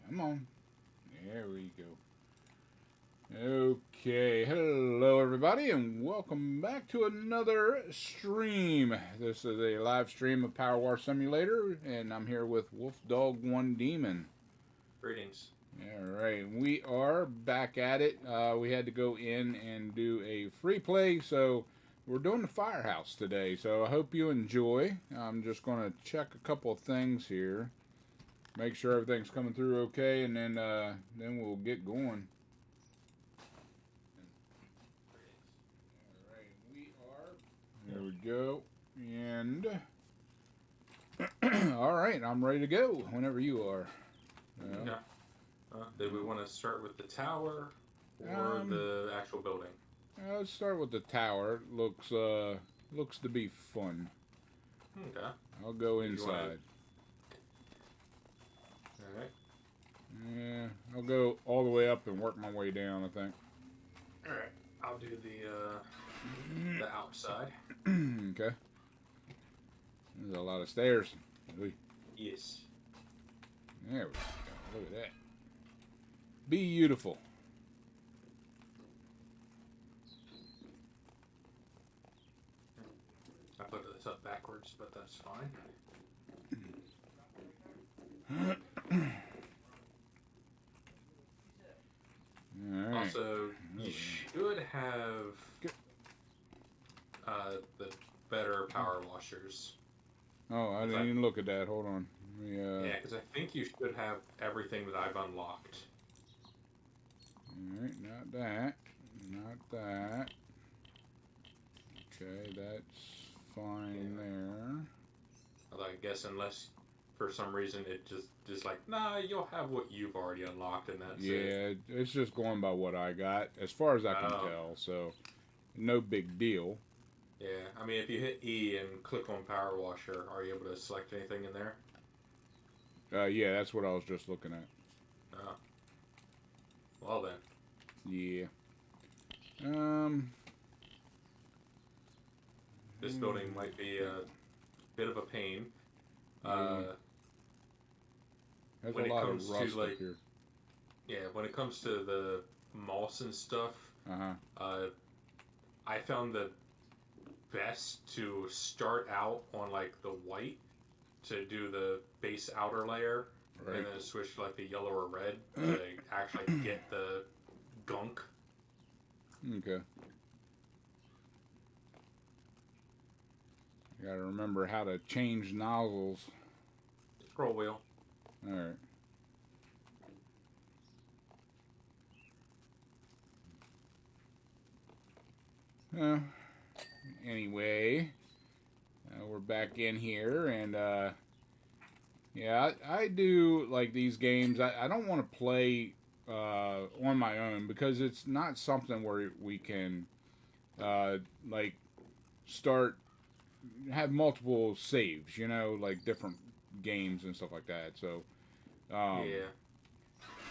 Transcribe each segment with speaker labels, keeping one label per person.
Speaker 1: Come on. There we go. Okay, hello everybody, and welcome back to another stream. This is a live stream of Powerwash Simulator, and I'm here with Wolfdog1dmn.
Speaker 2: Greetings.
Speaker 1: All right, we are back at it. We had to go in and do a free play, so we're doing the firehouse today. So I hope you enjoy. I'm just going to check a couple of things here, make sure everything's coming through okay, and then we'll get going. All right, we are. There we go, and all right, I'm ready to go whenever you are.
Speaker 2: Yeah. Did we want to start with the tower or
Speaker 1: Um,
Speaker 2: the actual building?
Speaker 1: let's start with the tower. Looks to be fun.
Speaker 2: Okay.
Speaker 1: I'll go
Speaker 2: You want
Speaker 1: inside.
Speaker 2: to? All right.
Speaker 1: Yeah, I'll go all the way up and work my way down, I think.
Speaker 2: All right. I'll do the outside.
Speaker 1: Okay. There's a lot of stairs.
Speaker 2: Yes.
Speaker 1: There we go. Look at that. Beautiful.
Speaker 2: I put this up backwards, but that's fine.
Speaker 1: All right.
Speaker 2: Also, you should have the better power washers.
Speaker 1: Oh, I didn't even look at that. Hold on.
Speaker 2: Yeah, because I think you should have everything that I've unlocked.
Speaker 1: All right, not that. Not that. Okay, that's fine there.
Speaker 2: I guess unless for some reason it just like, nah, you'll have what you've already unlocked and that's it.
Speaker 1: Yeah, it's just going by what I got, as far as I can tell. So, no big deal.
Speaker 2: Yeah, I mean, if you hit E and click on Power Washer, are you able to select anything in there?
Speaker 1: Yeah, that's what I was just looking at.
Speaker 2: Oh. Well then.
Speaker 1: Yeah.
Speaker 2: This building might be a bit of a pain.
Speaker 1: There's
Speaker 2: when
Speaker 1: a
Speaker 2: it
Speaker 1: lot
Speaker 2: comes
Speaker 1: of rust
Speaker 2: to like,
Speaker 1: up here.
Speaker 2: yeah, when it comes to the moss and stuff,
Speaker 1: Uh-huh.
Speaker 2: I found the best to start out on like the white to do the base outer layer,
Speaker 1: Right.
Speaker 2: and then switch to like the yellow or red to actually get the gunk.
Speaker 1: Okay. You gotta remember how to change nozzles.
Speaker 2: Scroll wheel.
Speaker 1: Alright. Anyway, we're back in here, and yeah, I do like these games. I don't want to play on my own because it's not something where we can like start have multiple saves, you know, like different games and stuff like that. So,
Speaker 2: Yeah.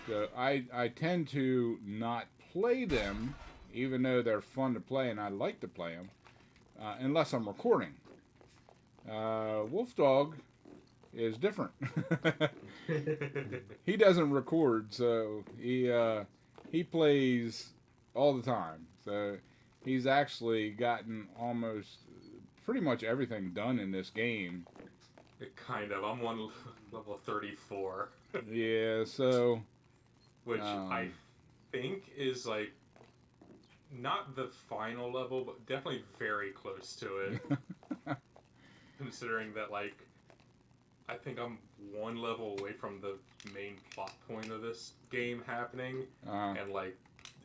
Speaker 1: so I tend to not play them, even though they're fun to play and I like to play them, unless I'm recording. Wolfdog is different. He doesn't record, so he plays all the time. So he's actually gotten almost pretty much everything done in this game.
Speaker 2: Kind of. I'm on level 34.
Speaker 1: Yeah, so
Speaker 2: which I think is like not the final level, but definitely very close to it. Considering that, like, I think I'm one level away from the main plot point of this game happening, and like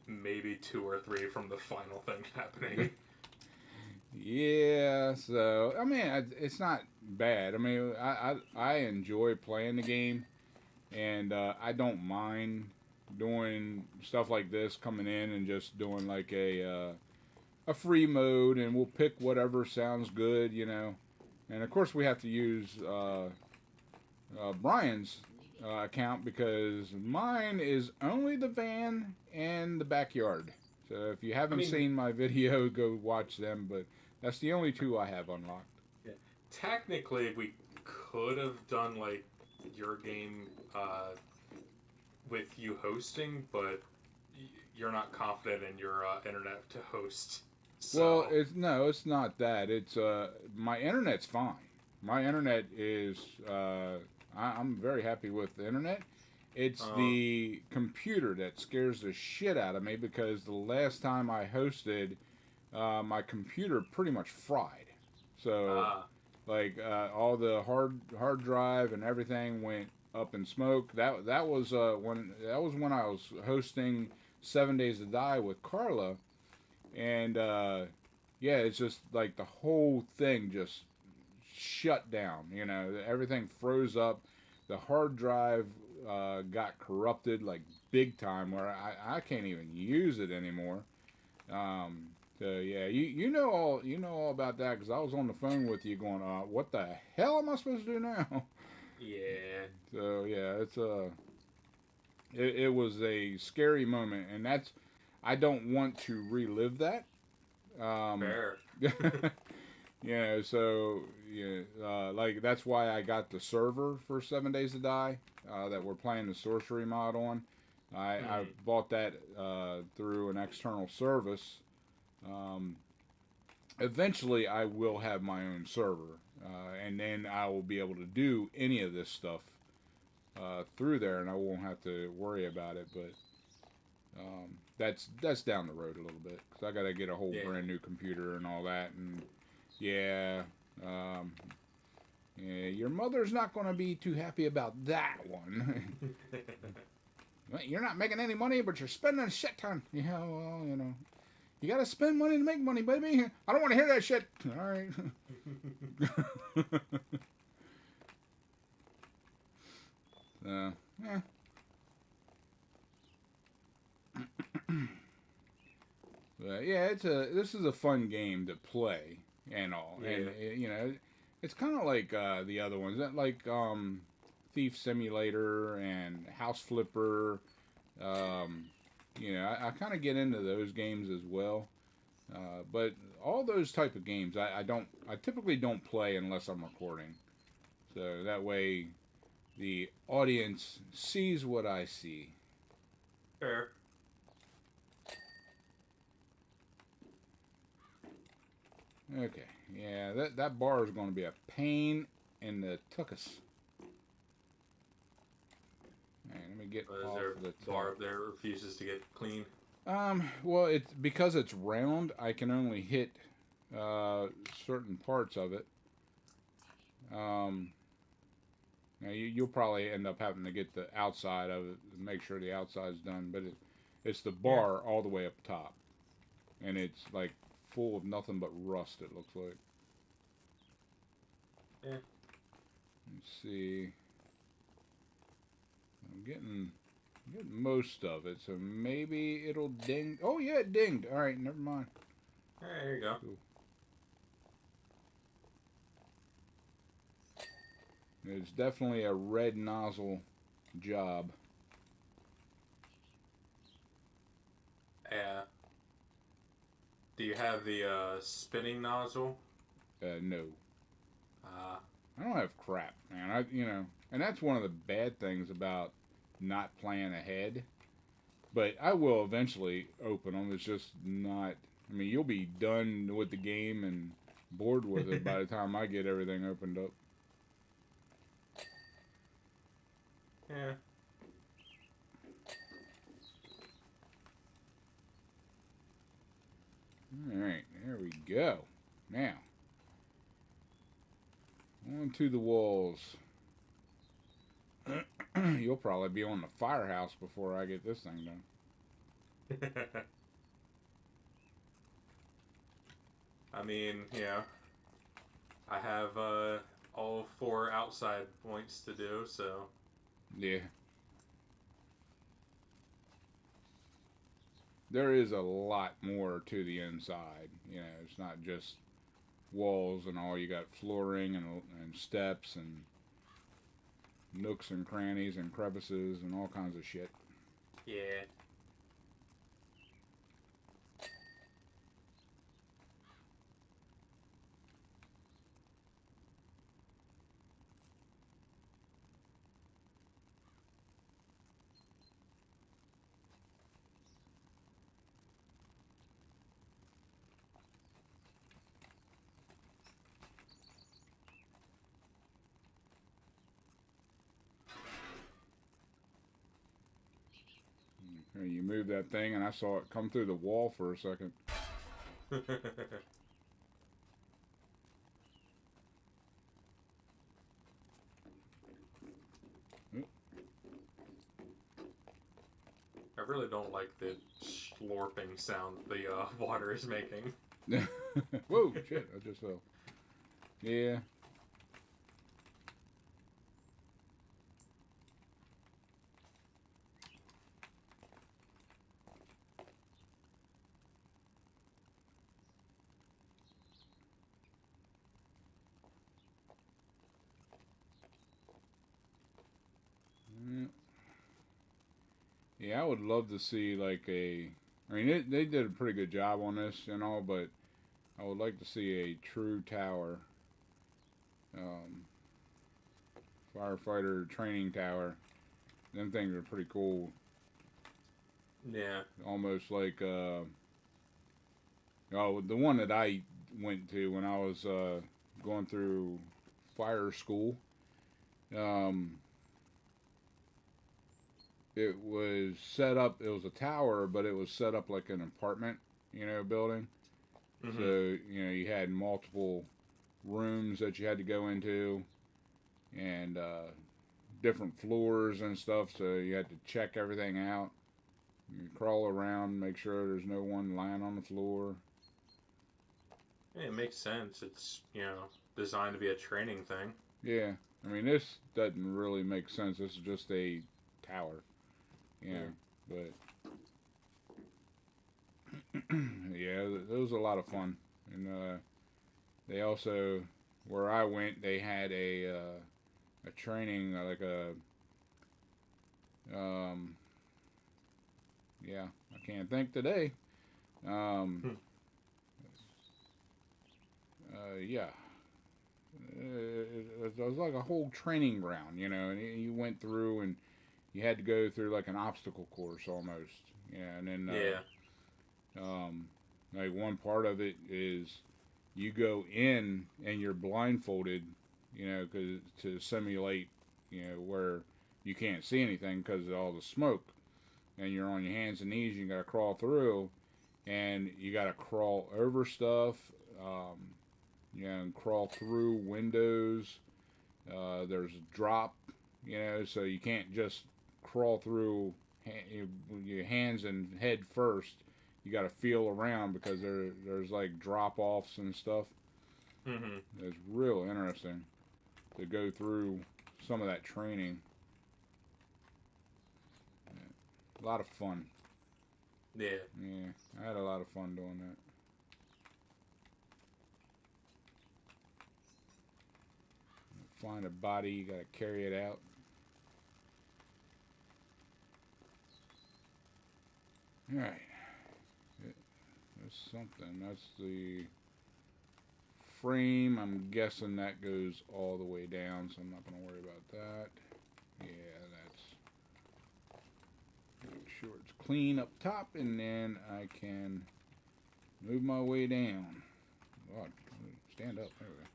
Speaker 2: maybe 2 or 3 from the final thing happening.
Speaker 1: Yeah, so I mean, it's not bad. I mean, I enjoy playing the game, and I don't mind doing stuff like this, coming in and just doing like a free mode, and we'll pick whatever sounds good, you know. And of course, we have to use Brian's account because mine is only the van and the backyard. So if you haven't seen my video, go watch them. But that's the only 2 I have unlocked.
Speaker 2: Yeah. Technically, we could have done like your game with you hosting, but you're not confident in your internet to host.
Speaker 1: Well,
Speaker 2: So
Speaker 1: it's not that. It's my internet's fine. My internet is I'm very happy with the internet. It's
Speaker 2: uh,
Speaker 1: the computer that scares the shit out of me because the last time I hosted, my computer pretty much fried. So
Speaker 2: uh,
Speaker 1: like all the hard drive and everything went up in smoke. That was when I was hosting 7 Days to Die with Carla, and yeah, it's just like the whole thing just shut down. You know, everything froze up. The hard drive got corrupted like big time, where I can't even use it anymore. Um, so yeah, you know all about that because I was on the phone with you going, what the hell am I supposed to do now?
Speaker 2: yeah,
Speaker 1: So yeah, it was a scary moment, and that's I don't want to relive that. Um,
Speaker 2: fair.
Speaker 1: yeah, so yeah, like that's why I got the server for 7 Days to Die that we're playing the sorcery mod on. I
Speaker 2: Hmm.
Speaker 1: bought that through an external service. Um, Eventually, I will have my own server, and then I will be able to do any of this stuff through there, and I won't have to worry about it. But that's down the road a little bit because I got to get a whole
Speaker 2: Yeah.
Speaker 1: brand new computer and all that, and yeah, um, yeah, your mother's not going to be too happy about that one. You're not making any money, but you're spending a shit ton. Yeah, well, you know, you got to spend money to make money, baby. I don't want to hear that shit. All right. Yeah. But yeah, this is a fun game to play and all, and
Speaker 2: Yeah.
Speaker 1: you know, it's kind of like the other ones, like Thief Simulator and House Flipper. Um, you know, I kind of get into those games as well. But all those type of games, I typically don't play unless I'm recording, so that way the audience sees what I see.
Speaker 2: Fair.
Speaker 1: Okay, yeah, that bar is going to be a pain in the tuchus. All right, let me get
Speaker 2: Is
Speaker 1: off
Speaker 2: there
Speaker 1: of the
Speaker 2: a bar
Speaker 1: top.
Speaker 2: up there that refuses to get clean?
Speaker 1: Well, it's because it's round. I can only hit uh, certain parts of it. Um, Now you'll probably end up having to get the outside of it, make sure the outside's done. But it's the
Speaker 2: Yeah.
Speaker 1: bar all the way up top, and it's like full of nothing but rust. It looks like.
Speaker 2: Yeah.
Speaker 1: Let's see. I'm getting most of it, so maybe it'll ding. Oh yeah, it dinged. All right, never mind.
Speaker 2: Hey, there you go.
Speaker 1: Cool. It's definitely a red nozzle job.
Speaker 2: Yeah. Do you have the spinning nozzle?
Speaker 1: No,
Speaker 2: Uh,
Speaker 1: I don't have crap, man. And that's one of the bad things about not playing ahead. But I will eventually open them. It's just not. I mean, you'll be done with the game and bored with it by the time I get everything opened up.
Speaker 2: yeah.
Speaker 1: All right, there we go. Now, onto the walls. You'll probably be on the firehouse before I get this thing done.
Speaker 2: I mean, yeah. I have all 4 outside points to do, so.
Speaker 1: Yeah. There is a lot more to the inside. You know, it's not just walls and all. You got flooring and steps and nooks and crannies and crevices and all kinds of shit.
Speaker 2: Yeah.
Speaker 1: You move that thing, and I saw it come through the wall for a second.
Speaker 2: I really don't like the slurping sound the water is making.
Speaker 1: Whoa, shit, I just fell. Yeah. Yeah, I would love to see like a. I mean, they did a pretty good job on this and all, but I would like to see a true tower, um, firefighter training tower. Them things are pretty cool.
Speaker 2: Yeah.
Speaker 1: Almost like oh, the one that I went to when I was going through fire school. Um, it was set up. It was a tower, but it was set up like an apartment, building.
Speaker 2: Mm-hmm.
Speaker 1: So you had multiple rooms that you had to go into, and different floors and stuff. So you had to check everything out. You crawl around, make sure there's no one lying on the floor.
Speaker 2: Yeah, it makes sense. It's, designed to be a training thing.
Speaker 1: Yeah, I mean, this doesn't really make sense. This is just a tower, but yeah, it was a lot of fun. And they also, where I went, they had a training, like a, yeah, I can't think today. Yeah. It was like a whole training ground, and you went through and you had to go through like an obstacle course almost. Yeah, and then like one part of it is you go in and you're blindfolded, cause to simulate, where you can't see anything because of all the smoke, and you're on your hands and knees. You gotta crawl through, and you gotta crawl over stuff, and crawl through windows. There's a drop, so you can't just crawl through your hands and head first. You got to feel around because there's like drop offs and stuff.
Speaker 2: Mm-hmm.
Speaker 1: It's real interesting to go through some of that training. A lot of fun.
Speaker 2: Yeah.
Speaker 1: Yeah, I had a lot of fun doing that. Find a body, you got to carry it out. All right. That's something. That's the frame. I'm guessing that goes all the way down, so I'm not going to worry about that. Yeah, that's... Make sure it's clean up top, and then I can move my way down. God, stand up. There we go.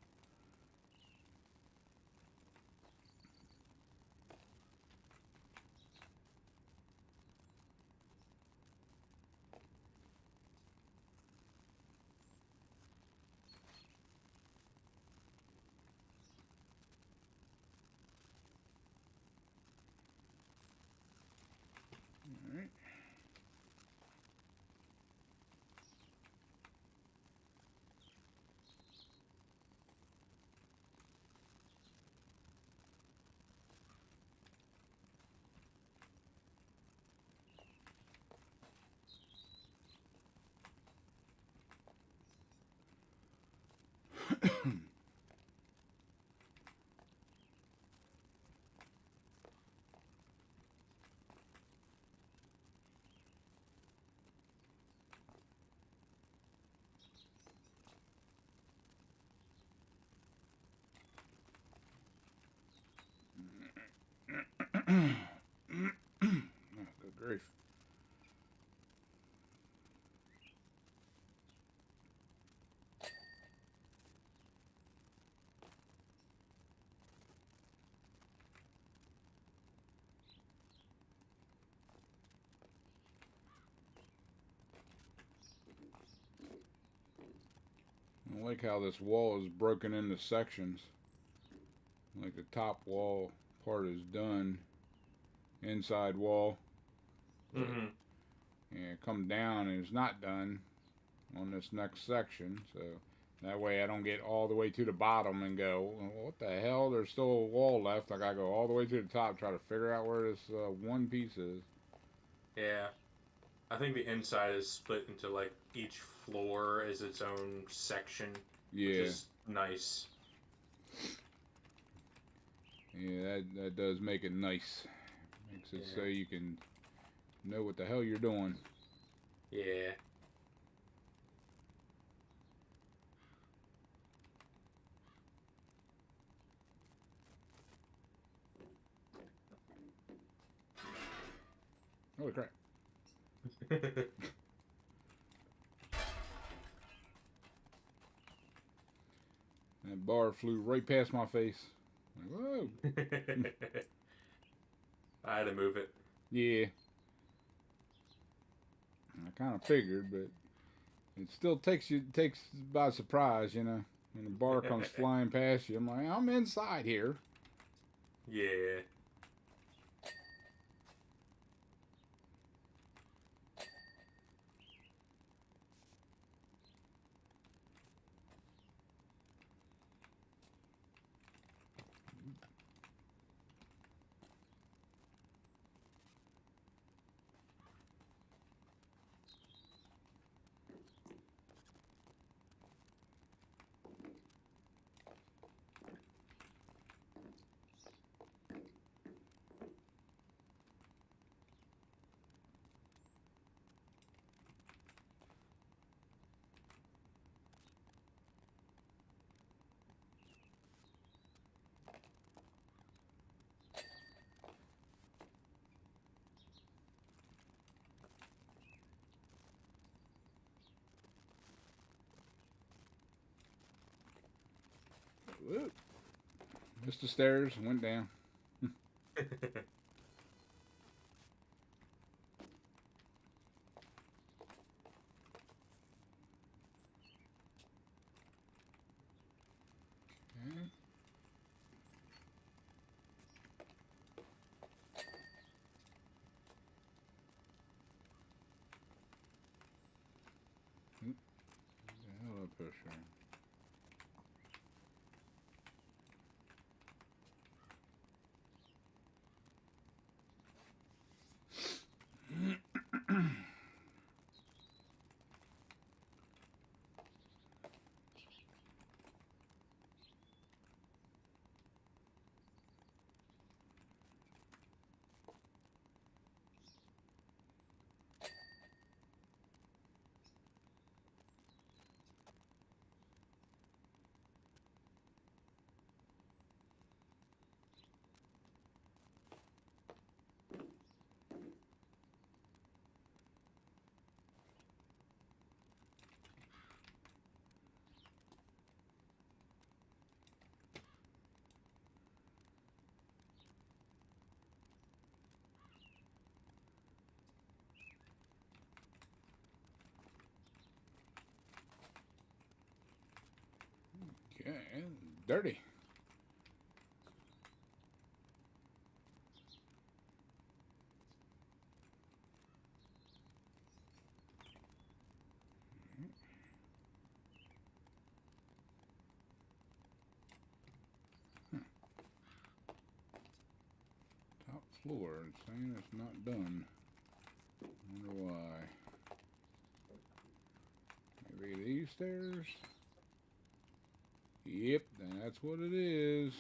Speaker 1: Alright. Oh, good grief. like how this wall is broken into sections. Like the top wall part is done. Inside wall.
Speaker 2: Mm-hmm.
Speaker 1: Yeah, come down and it's not done on this next section. So that way I don't get all the way to the bottom and go, well, what the hell? There's still a wall left. I gotta go all the way to the top, try to figure out where this one piece is.
Speaker 2: Yeah. I think the inside is split into like each floor is its own section,
Speaker 1: Yeah.
Speaker 2: which is nice.
Speaker 1: Yeah, that does make it nice. Makes it so you can know what the hell you're doing.
Speaker 2: Yeah.
Speaker 1: Holy crap. That bar flew right past my face. Like, whoa.
Speaker 2: I had to move it.
Speaker 1: Yeah. I kind of figured, but it still takes by surprise, you know. When the bar comes flying past you, I'm like, I'm inside here.
Speaker 2: Yeah.
Speaker 1: Whoop. Missed the stairs, went down. Okay. Hello, pusher. Okay, dirty. Top floor, it's saying it's not done. Wonder why. Maybe these stairs? Yep, that's what it is.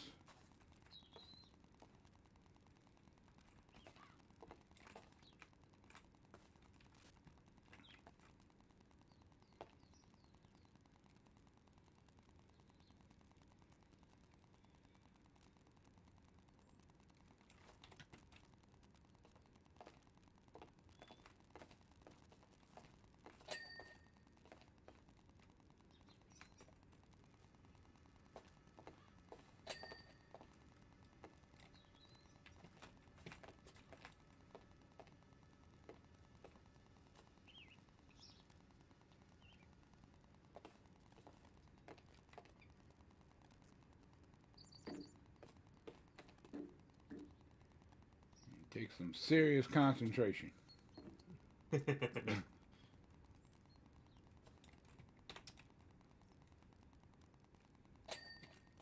Speaker 1: Takes some serious concentration.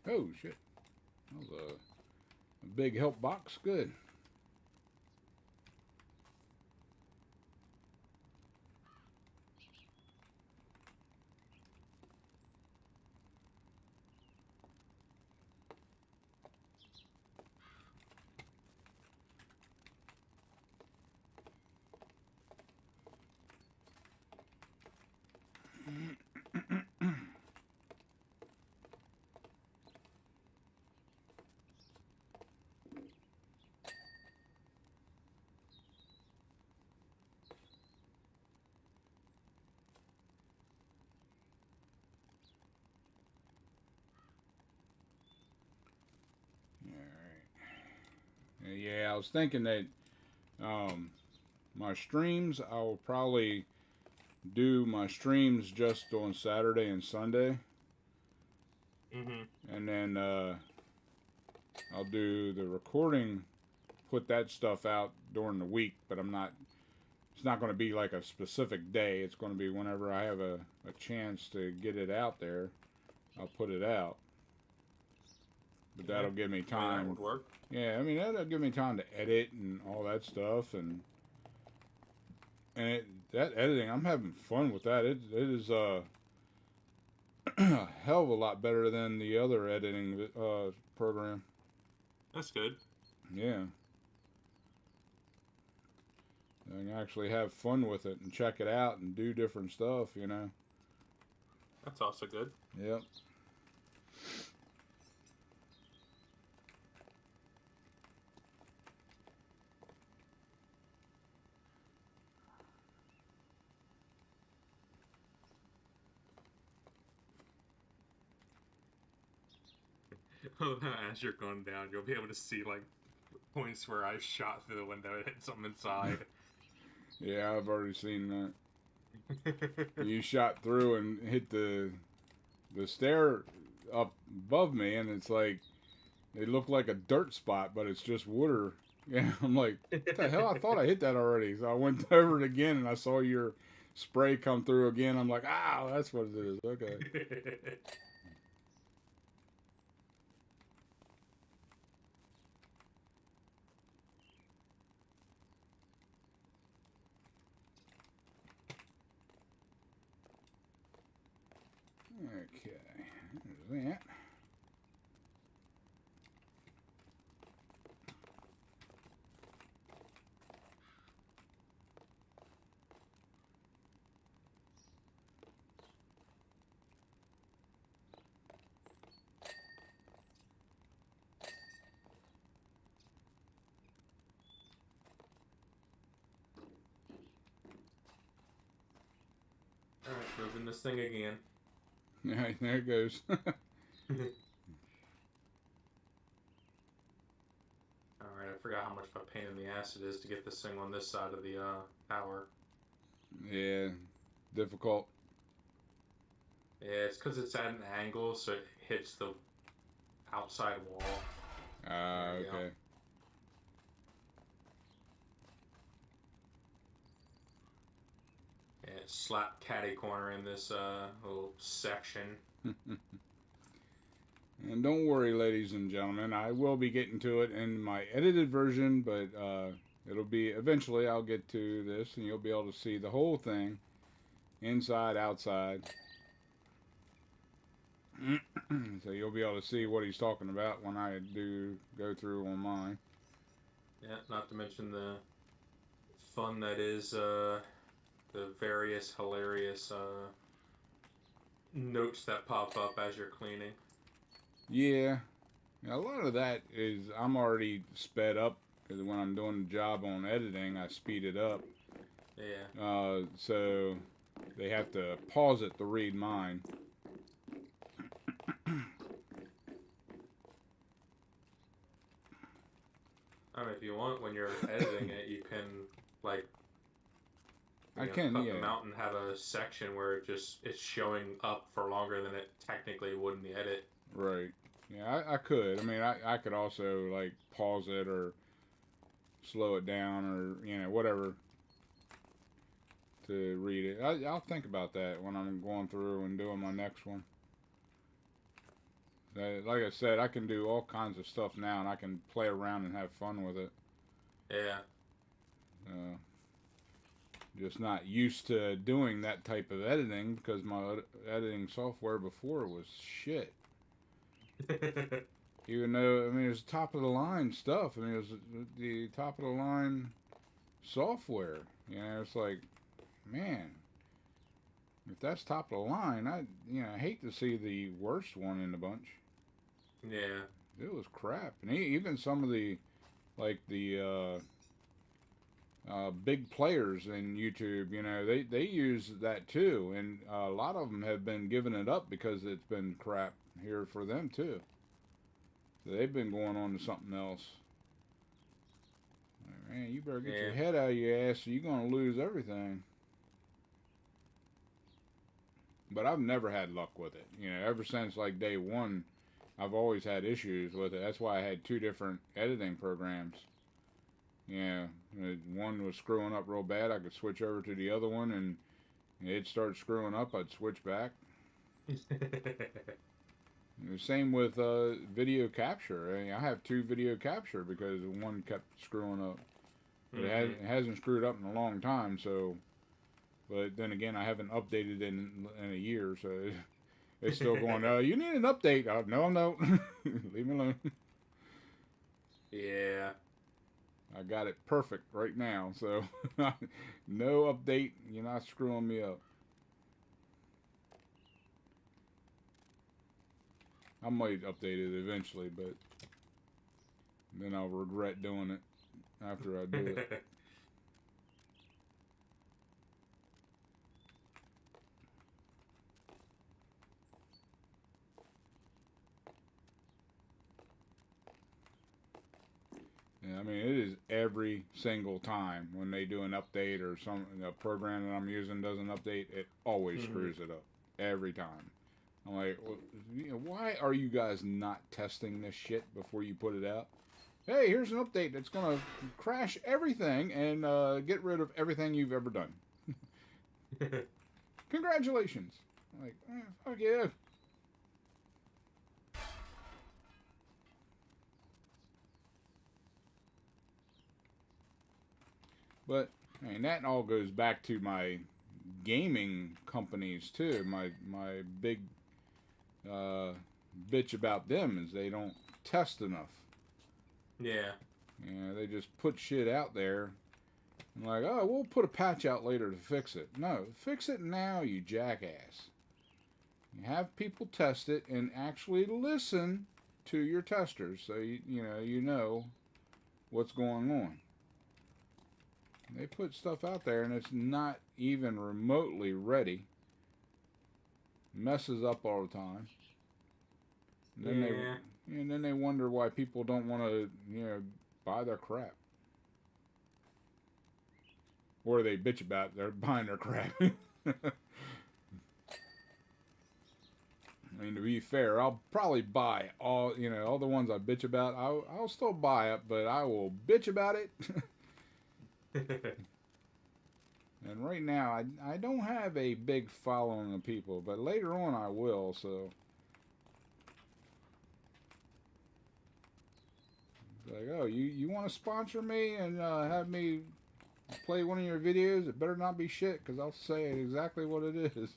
Speaker 1: Oh, shit. That was a big help box. Good. Yeah, I was thinking that my streams, I will probably do my streams just on Saturday and Sunday. And then I'll do the recording, put that stuff out during the week, but it's not going to be like a specific day. It's going to be whenever I have a chance to get it out there, I'll put it out. But that'll give me time.
Speaker 2: That would work.
Speaker 1: Yeah, I mean, that'll give me time to edit and all that stuff. And that editing, I'm having fun with that. It is a hell of a lot better than the other editing program.
Speaker 2: That's good.
Speaker 1: Yeah. I can actually have fun with it and check it out and do different stuff, you know.
Speaker 2: That's also good.
Speaker 1: Yep.
Speaker 2: As you're going down, you'll be able to see like points where I shot through the window and hit something inside.
Speaker 1: Yeah, I've already seen that. You shot through and hit the stair up above me, and it's like it looked like a dirt spot, but it's just water. Yeah, I'm like, what the hell? I thought I hit that already. So I went over it again, and I saw your spray come through again. I'm like, ah, that's what it is. Okay. Okay, there's that.
Speaker 2: Alright, moving this thing again.
Speaker 1: Yeah, there it goes.
Speaker 2: Alright, I forgot how much of a pain in the ass it is to get this thing on this side of the tower.
Speaker 1: Yeah, difficult.
Speaker 2: Yeah, it's because it's at an angle, so it hits the outside wall.
Speaker 1: Ah, okay.
Speaker 2: Yeah, slap catty corner in this little section.
Speaker 1: And don't worry, ladies and gentlemen, I will be getting to it in my edited version, but it'll be eventually I'll get to this and you'll be able to see the whole thing, inside, outside. So you'll be able to see what he's talking about when I do go through on mine.
Speaker 2: Yeah, not to mention the fun that is the various hilarious notes that pop up as you're cleaning.
Speaker 1: Yeah, a lot of that is I'm already sped up because when I'm doing the job on editing, I speed it up.
Speaker 2: Yeah.
Speaker 1: So they have to pause it to read mine.
Speaker 2: I mean, if you want, when you're editing it, you can like.
Speaker 1: I can,
Speaker 2: cut
Speaker 1: yeah.
Speaker 2: them out and have a section where it's showing up for longer than it technically would in the edit.
Speaker 1: Right. Yeah, I could. I mean, I could also like pause it or slow it down or whatever to read it. I'll think about that when I'm going through and doing my next one. Like I said, I can do all kinds of stuff now, and I can play around and have fun with it.
Speaker 2: Yeah.
Speaker 1: Just not used to doing that type of editing because my editing software before was shit. Even though, I mean, it was top of the line stuff. I mean, it was the top of the line software. It's like, man, if that's top of the line, I hate to see the worst one in the bunch.
Speaker 2: Yeah.
Speaker 1: It was crap. And even some of the, like the big players in YouTube, they use that too. And a lot of them have been giving it up because it's been crap here for them too. They've been going on to something else. Like, man, you better get your head out of your ass or you're going to lose everything. But I've never had luck with it. Ever since like day one, I've always had issues with it. That's why I had 2 different editing programs. Yeah, one was screwing up real bad. I could switch over to the other one, and it'd start screwing up. I'd switch back. The same with video capture. I mean, I have 2 video capture because one kept screwing up. But it hasn't screwed up in a long time. So, but then again, I haven't updated in a year, so it's still going. You need an update. No, leave me alone.
Speaker 2: Yeah.
Speaker 1: I got it perfect right now, so no update. You're not screwing me up. I might update it eventually, but then I'll regret doing it after I do it. Yeah, I mean, it is every single time when they do an update or a program that I'm using doesn't update, it always screws it up. Every time. I'm like, well, why are you guys not testing this shit before you put it out? Hey, here's an update that's going to crash everything and get rid of everything you've ever done. Congratulations. I'm like, fuck yeah. But, I mean, that all goes back to my gaming companies, too. My big bitch about them is they don't test enough.
Speaker 2: Yeah.
Speaker 1: They just put shit out there. And like, oh, we'll put a patch out later to fix it. No, fix it now, you jackass. You have people test it and actually listen to your testers so you know what's going on. They put stuff out there and it's not even remotely ready. Messes up all the time. And then they wonder why people don't want to, buy their crap. Or they bitch about they're buying their crap. I mean, to be fair, I'll probably buy all the ones I bitch about. I'll still buy it, but I will bitch about it. And right now, I don't have a big following of people, but later on I will, so. Like, oh, you want to sponsor me and have me play one of your videos? It better not be shit, because I'll say exactly what it is.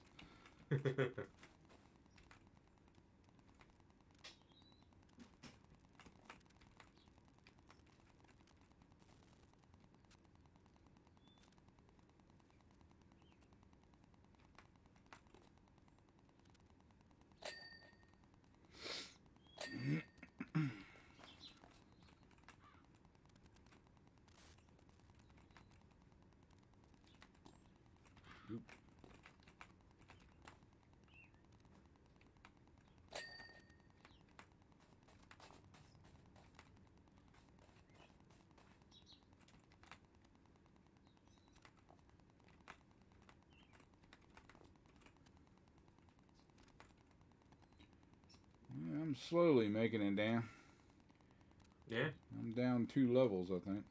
Speaker 1: I'm slowly making it down.
Speaker 2: Yeah.
Speaker 1: I'm down 2 levels, I think.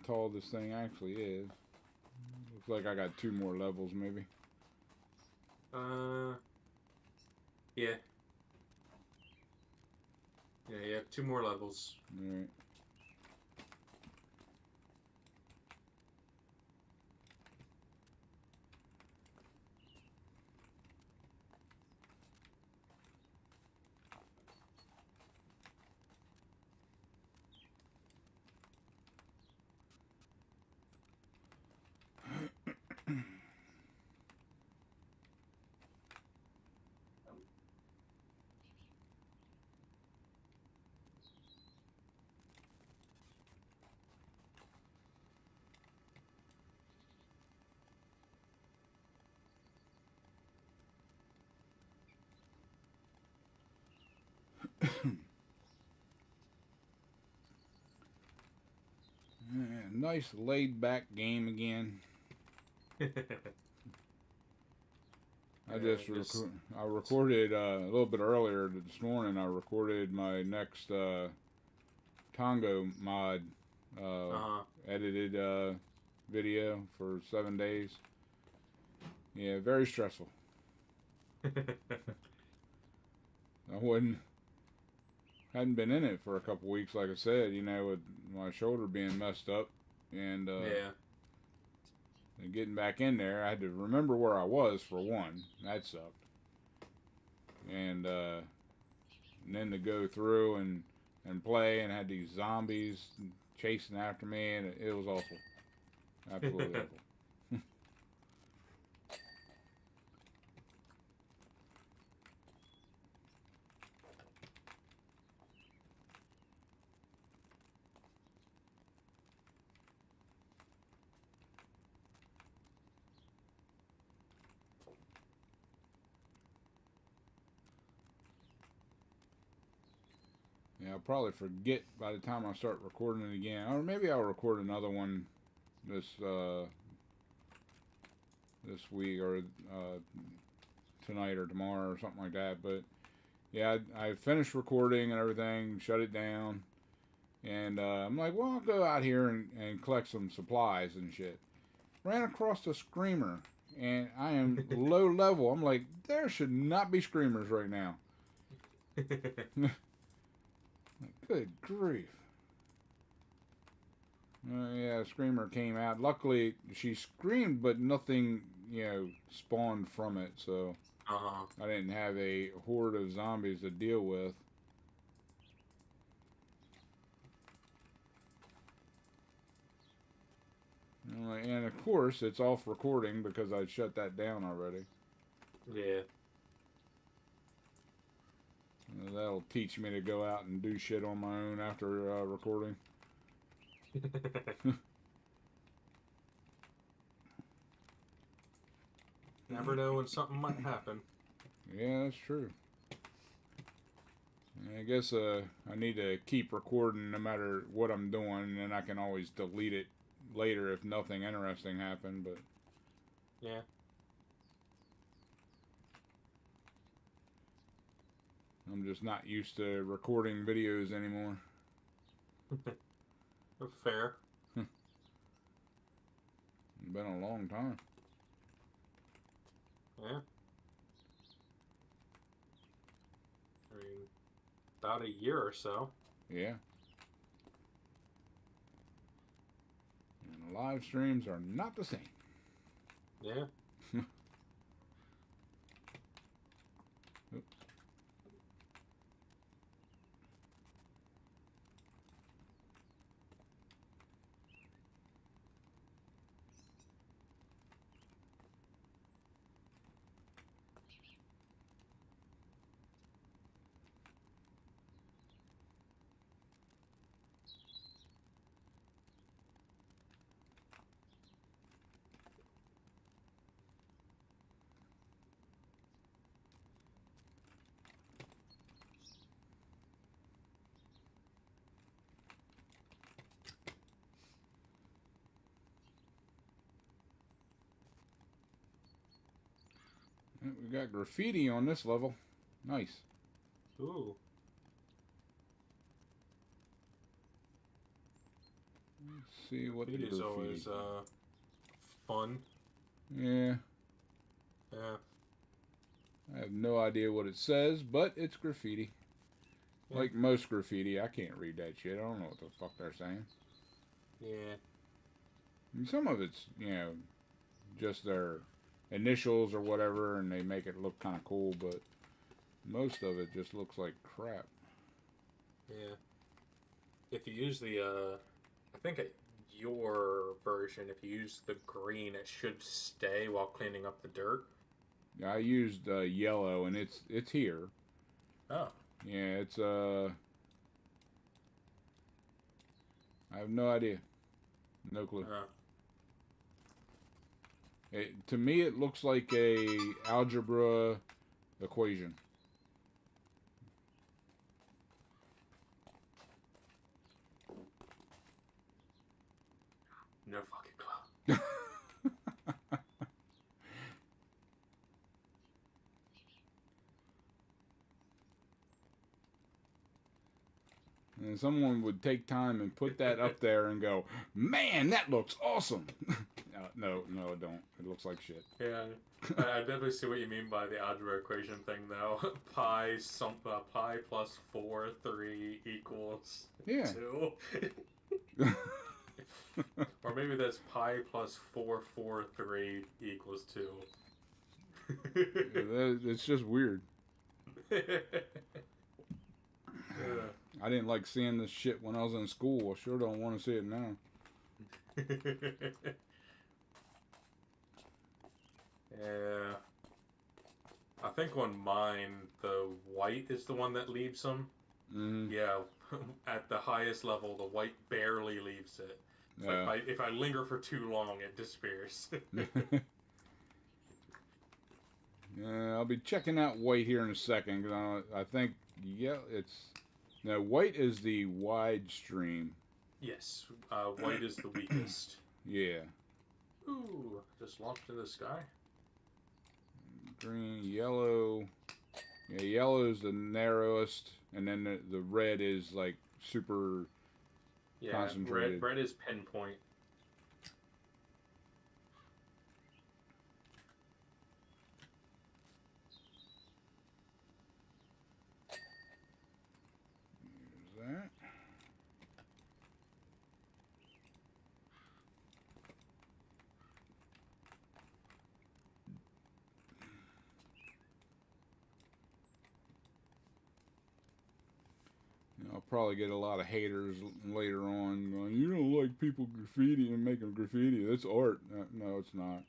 Speaker 1: tall this thing actually is. Looks like I got 2 more levels, maybe.
Speaker 2: Yeah. Yeah, you have 2 more levels.
Speaker 1: Alright. Nice laid back game again. I recorded a little bit earlier this morning. I recorded my next Congo mod edited video for 7 days. Yeah, very stressful. Hadn't been in it for a couple weeks, like I said, you know, with my shoulder being messed up, and and getting back in there, I had to remember where I was for one. That sucked, and then to go through and play, and had these zombies chasing after me, and it was awful, absolutely awful. Yeah, I'll probably forget by the time I start recording it again. Or maybe I'll record another one this week, or tonight or tomorrow or something like that. But yeah, I finished recording and everything, shut it down, and I'm like, well, I'll go out here and collect some supplies and shit. Ran across a screamer, and I am low level. I'm like, there should not be screamers right now. Good grief. Yeah, a screamer came out. Luckily, she screamed, but nothing, you know, spawned from it, so I didn't have a horde of zombies to deal with. And of course, it's off recording because I shut that down already.
Speaker 2: Yeah.
Speaker 1: That'll teach me to go out and do shit on my own after recording.
Speaker 2: Never know when something might happen.
Speaker 1: Yeah, that's true. I guess I need to keep recording no matter what I'm doing, and then I can always delete it later if nothing interesting happened, but...
Speaker 2: Yeah.
Speaker 1: I'm just not used to recording videos anymore.
Speaker 2: Fair.
Speaker 1: It's been a long time.
Speaker 2: Yeah. I mean, about a year or so.
Speaker 1: Yeah. And live streams are not the same.
Speaker 2: Yeah.
Speaker 1: We got graffiti on this level. Nice.
Speaker 2: Ooh.
Speaker 1: Let's see what the
Speaker 2: It is
Speaker 1: graffiti.
Speaker 2: always fun.
Speaker 1: Yeah.
Speaker 2: Yeah.
Speaker 1: I have no idea what it says, but it's graffiti.
Speaker 2: Yeah.
Speaker 1: Like most graffiti, I can't read that shit. I don't know what the fuck they're saying.
Speaker 2: Yeah.
Speaker 1: And some of it's, just their initials or whatever, and they make it look kind of cool, but most of it just looks like crap.
Speaker 2: Yeah. If you use the, I think your version, if you use the green, it should stay while cleaning up the dirt.
Speaker 1: I used yellow, and it's here.
Speaker 2: Oh.
Speaker 1: Yeah, it's I have no idea, no clue. To me, it looks like a algebra equation.
Speaker 2: No fucking clue.
Speaker 1: And someone would take time and put that up there and go, "Man, that looks awesome." No, it don't. It looks like shit.
Speaker 2: Yeah, I definitely see what you mean by the algebra equation thing, though. Pi plus 4 3 equals 2. Or maybe that's pi plus 4 4 3 equals 2.
Speaker 1: It's just weird. I didn't like seeing this shit when I was in school. I sure don't want to see it now.
Speaker 2: Yeah. I think on mine, the white is the one that leaves them.
Speaker 1: Mm-hmm.
Speaker 2: Yeah, at the highest level, the white barely leaves it. So if I linger for too long, it disappears.
Speaker 1: Yeah, I'll be checking out white here in a second. Cause I think, white is the wide stream.
Speaker 2: Yes, white is the weakest.
Speaker 1: Yeah.
Speaker 2: Ooh, just launched into the sky.
Speaker 1: Green, yellow. Yeah, yellow is the narrowest, and then the red is like super concentrated.
Speaker 2: Red is pinpoint.
Speaker 1: There's that. I'll probably get a lot of haters later on going, "You don't like people graffiti and making graffiti. That's art." No, it's not.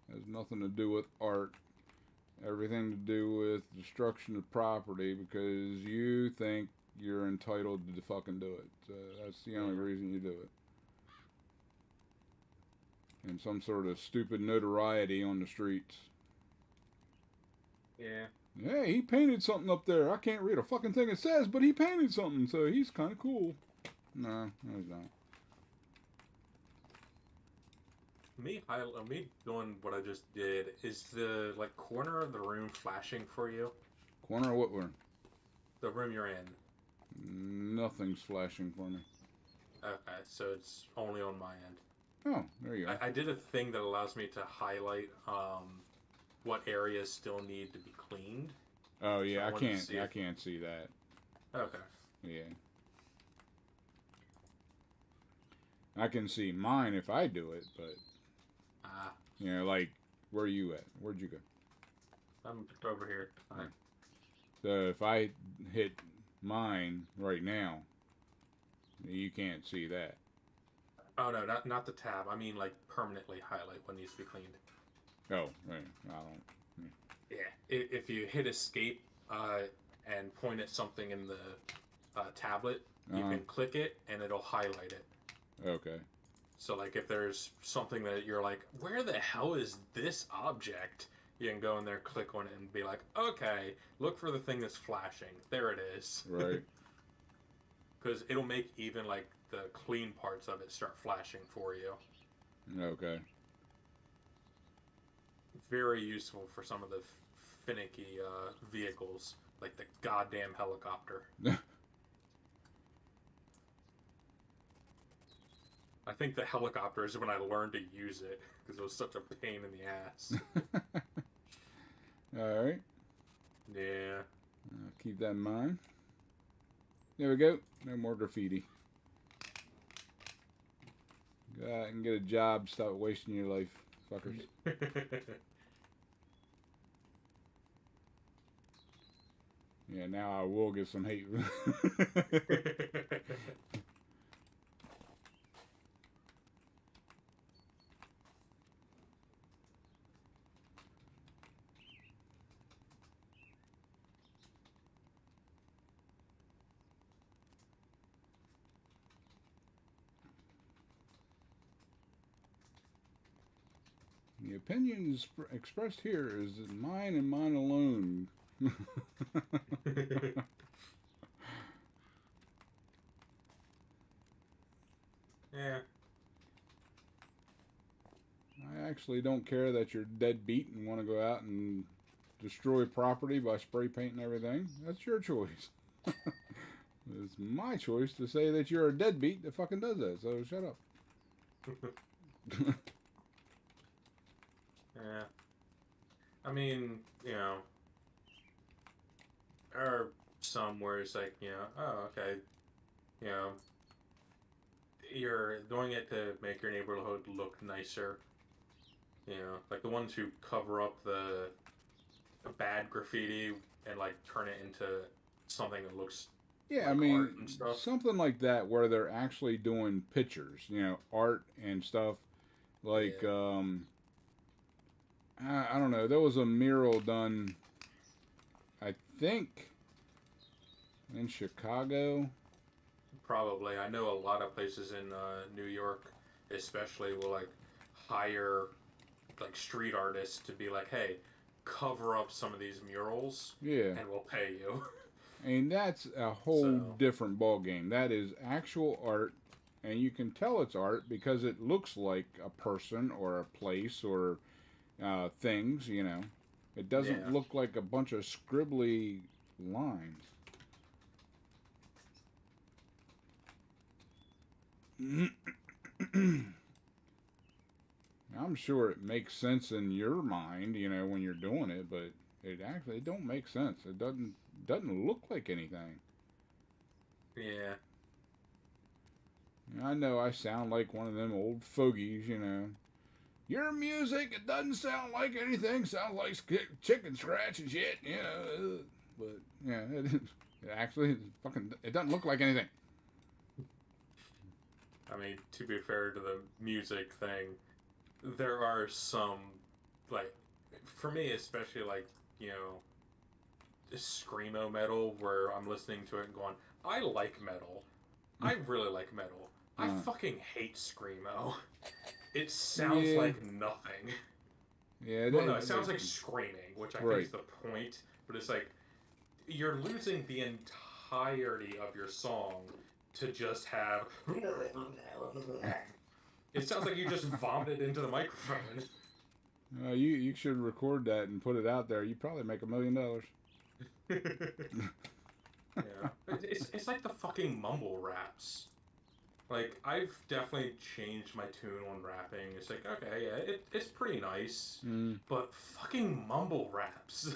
Speaker 1: Has nothing to do with art. Everything to do with destruction of property because you think you're entitled to fucking do it. That's the only reason you do it. And some sort of stupid notoriety on the streets.
Speaker 2: Yeah.
Speaker 1: Hey, he painted something up there. I can't read a fucking thing it says, but he painted something, so he's kind of cool. No, he's not.
Speaker 2: Me doing what I just did, is the corner of the room flashing for you?
Speaker 1: Corner of what room?
Speaker 2: The room you're in.
Speaker 1: Nothing's flashing for me.
Speaker 2: Okay, so it's only on my end.
Speaker 1: Oh, there you go.
Speaker 2: I did a thing that allows me to highlight what areas still need to be cleaned.
Speaker 1: Oh yeah, so I can't see that.
Speaker 2: Okay.
Speaker 1: Yeah. I can see mine if I do it, but like, where are you at? Where'd you go?
Speaker 2: I'm over here. Right.
Speaker 1: So if I hit mine right now, you can't see that.
Speaker 2: Oh no, not the tab. I mean permanently highlight what needs to be cleaned.
Speaker 1: Oh, right. I don't.
Speaker 2: Yeah. If you hit escape and point at something in the tablet, you can click it and it'll highlight it.
Speaker 1: Okay.
Speaker 2: So if there's something that you're like, where the hell is this object? You can go in there, click on it, and be like, okay, look for the thing that's flashing. There it is.
Speaker 1: Right.
Speaker 2: Because it'll make even the clean parts of it start flashing for you.
Speaker 1: Okay.
Speaker 2: Very useful for some of the finicky vehicles, like the goddamn helicopter. I think the helicopter is when I learned to use it because it was such a pain in the ass.
Speaker 1: All right.
Speaker 2: Yeah.
Speaker 1: Keep that in mind. There we go. No more graffiti. Go out and get a job. Stop wasting your life, fuckers. Yeah, now I will get some hate. The opinions expressed here is mine and mine alone.
Speaker 2: Yeah.
Speaker 1: I actually don't care that you're deadbeat and want to go out and destroy property by spray painting everything. That's your choice. It's my choice to say that you're a deadbeat that fucking does that, so shut up.
Speaker 2: Yeah. I mean, there are some where it's like, oh, okay, you know, you're doing it to make your neighborhood look nicer. Like the ones who cover up the bad graffiti and like turn it into something that looks
Speaker 1: Yeah, I
Speaker 2: like
Speaker 1: mean,
Speaker 2: art and stuff.
Speaker 1: something like that where they're actually doing pictures, art and stuff. Like,
Speaker 2: Yeah.
Speaker 1: I don't know. There was a mural done, I think, in Chicago.
Speaker 2: Probably. I know a lot of places in New York, especially, will like hire like street artists to be like, hey, cover up some of these murals,
Speaker 1: Yeah.
Speaker 2: and we'll pay you.
Speaker 1: And that's a whole
Speaker 2: So
Speaker 1: different ball game. That is actual art, and you can tell it's art because it looks like a person or a place or things. It doesn't
Speaker 2: yeah,
Speaker 1: look like a bunch of scribbly lines. I'm sure it makes sense in your mind, when you're doing it, but it don't make sense. It doesn't look like anything.
Speaker 2: yeah.
Speaker 1: I know I sound like one of them old fogies. Your music, it doesn't sound like anything. Sounds like chicken scratch and shit. But yeah, it actually it doesn't look like anything.
Speaker 2: I mean, to be fair to the music thing, there are some, like, for me especially, like, screamo metal where I'm listening to it and going, I like metal. I really like metal. I fucking hate screamo. It sounds
Speaker 1: Yeah,
Speaker 2: like nothing.
Speaker 1: yeah.
Speaker 2: Well, no, it sounds like screaming, which I think
Speaker 1: Right.
Speaker 2: is the point. But it's like you're losing the entirety of your song to just have. It sounds like you just vomited into the microphone.
Speaker 1: You should record that and put it out there. You probably make $1 million.
Speaker 2: Yeah, it's like the fucking mumble raps. Like, I've definitely changed my tune on rapping. It's like, okay, yeah, it's pretty nice. But fucking mumble raps.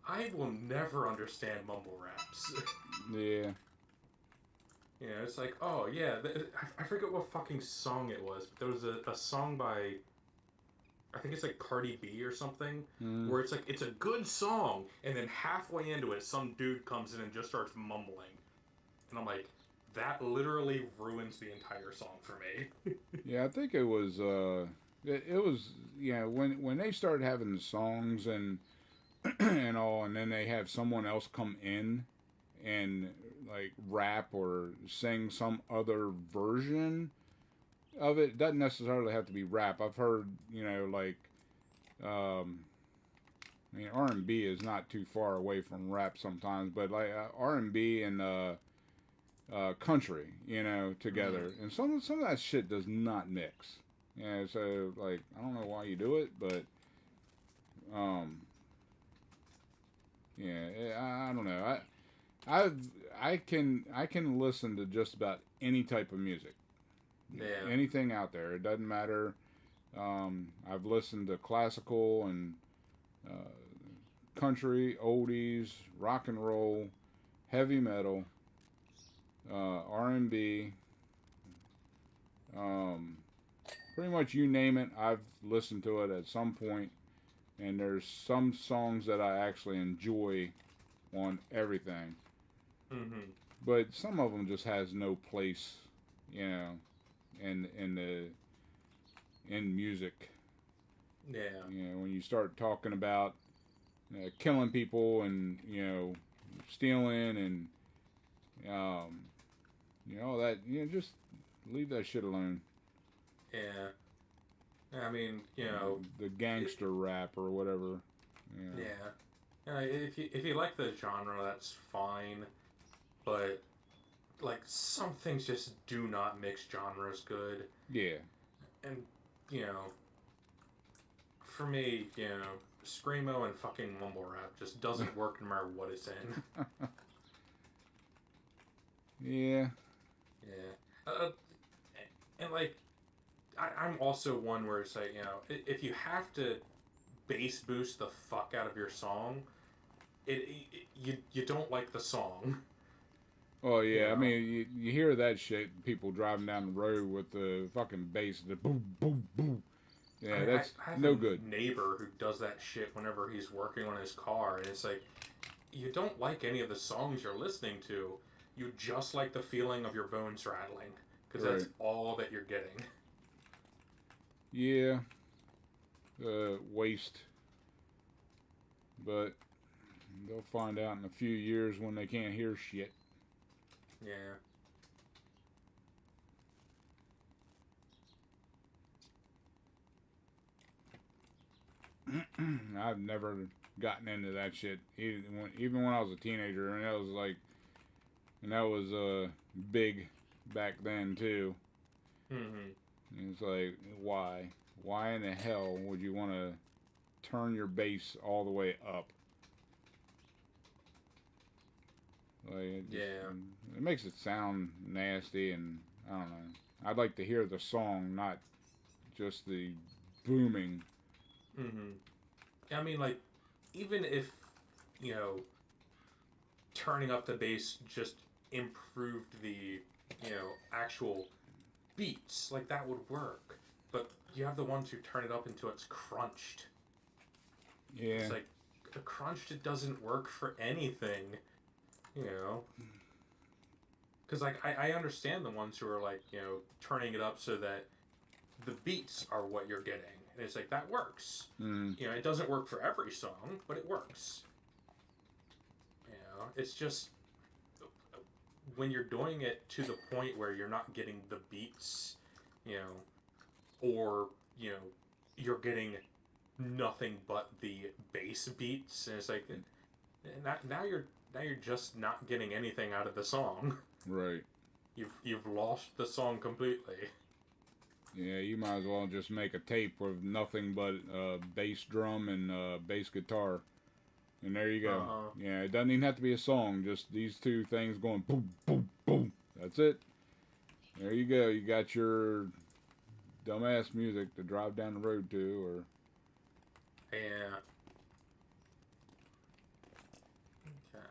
Speaker 2: I will never understand mumble raps.
Speaker 1: Yeah.
Speaker 2: It's like, oh, yeah, I forget what fucking song it was. But there was a song by, I think it's like Cardi B or something, where it's like, it's a good song, and then halfway into it, some dude comes in and just starts mumbling. And I'm like, that literally ruins the entire song for me.
Speaker 1: Yeah, I think it was. It was. When they started having the songs and and all, and then they have someone else come in and like rap or sing some other version of it. It doesn't necessarily have to be rap. I've heard, like, I mean, R&B is not too far away from rap sometimes, but like R&B and country, together, and some of that shit does not mix. So like I don't know why you do it, but um, yeah, I don't know. I can listen to just about any type of music,
Speaker 2: Yeah.
Speaker 1: Anything out there. It doesn't matter. I've listened to classical and country, oldies, rock and roll, heavy metal, R&B. Pretty much you name it, I've listened to it at some point. And there's some songs that I actually enjoy on everything.
Speaker 2: Mm-hmm.
Speaker 1: But some of them just has no place, you know, in music.
Speaker 2: Yeah.
Speaker 1: You know, when you start talking about killing people and stealing and that just leave that shit alone.
Speaker 2: Yeah. I mean, you know,
Speaker 1: the gangster rap or whatever.
Speaker 2: Yeah. If you like the genre, that's fine. But like some things just do not mix genres good.
Speaker 1: Yeah.
Speaker 2: And you know, for me, screamo and fucking mumble rap just doesn't work no matter what it's in.
Speaker 1: Yeah.
Speaker 2: Yeah. And like, I'm also one where it's like, if you have to bass boost the fuck out of your song, you don't like the song.
Speaker 1: Oh yeah, I mean you hear that shit. People driving down the road with the fucking bass, the boom, boom, boom. Yeah, that's
Speaker 2: I have
Speaker 1: no
Speaker 2: a
Speaker 1: good.
Speaker 2: Neighbor who does that shit whenever he's working on his car, and it's like, you don't like any of the songs you're listening to. You just like the feeling of your bones rattling, because that's all that you're getting.
Speaker 1: Yeah. Waste. But they'll find out in a few years when they can't hear shit.
Speaker 2: Yeah.
Speaker 1: I've never gotten into that shit. Even when I was a teenager, and that was big back then too.
Speaker 2: Mm-hmm.
Speaker 1: It's like, why? Why in the hell would you want to turn your bass all the way up? Like, it makes it sound nasty, and I don't know. I'd like to hear the song, not just the booming.
Speaker 2: Mm-hmm. I mean, like, even if, turning up the bass just improved the, actual beats, like, that would work. But you have the ones who turn it up until it's crunched.
Speaker 1: Yeah.
Speaker 2: It's like, the crunched, it doesn't work for anything, Because, like, I understand the ones who are, like, turning it up so that the beats are what you're getting. And it's like, that works. It doesn't work for every song, but it works. It's just when you're doing it to the point where you're not getting the beats, or, you're getting nothing but the bass beats, and it's like, now you're just not getting anything out of the song.
Speaker 1: Right.
Speaker 2: You've lost the song completely.
Speaker 1: Yeah, you might as well just make a tape with nothing but bass drum and bass guitar. And there you go. Yeah, it doesn't even have to be a song. Just these two things going boom, boom, boom. That's it. There you go. You got your dumbass music to drive down the road to, or...
Speaker 2: Yeah. Okay.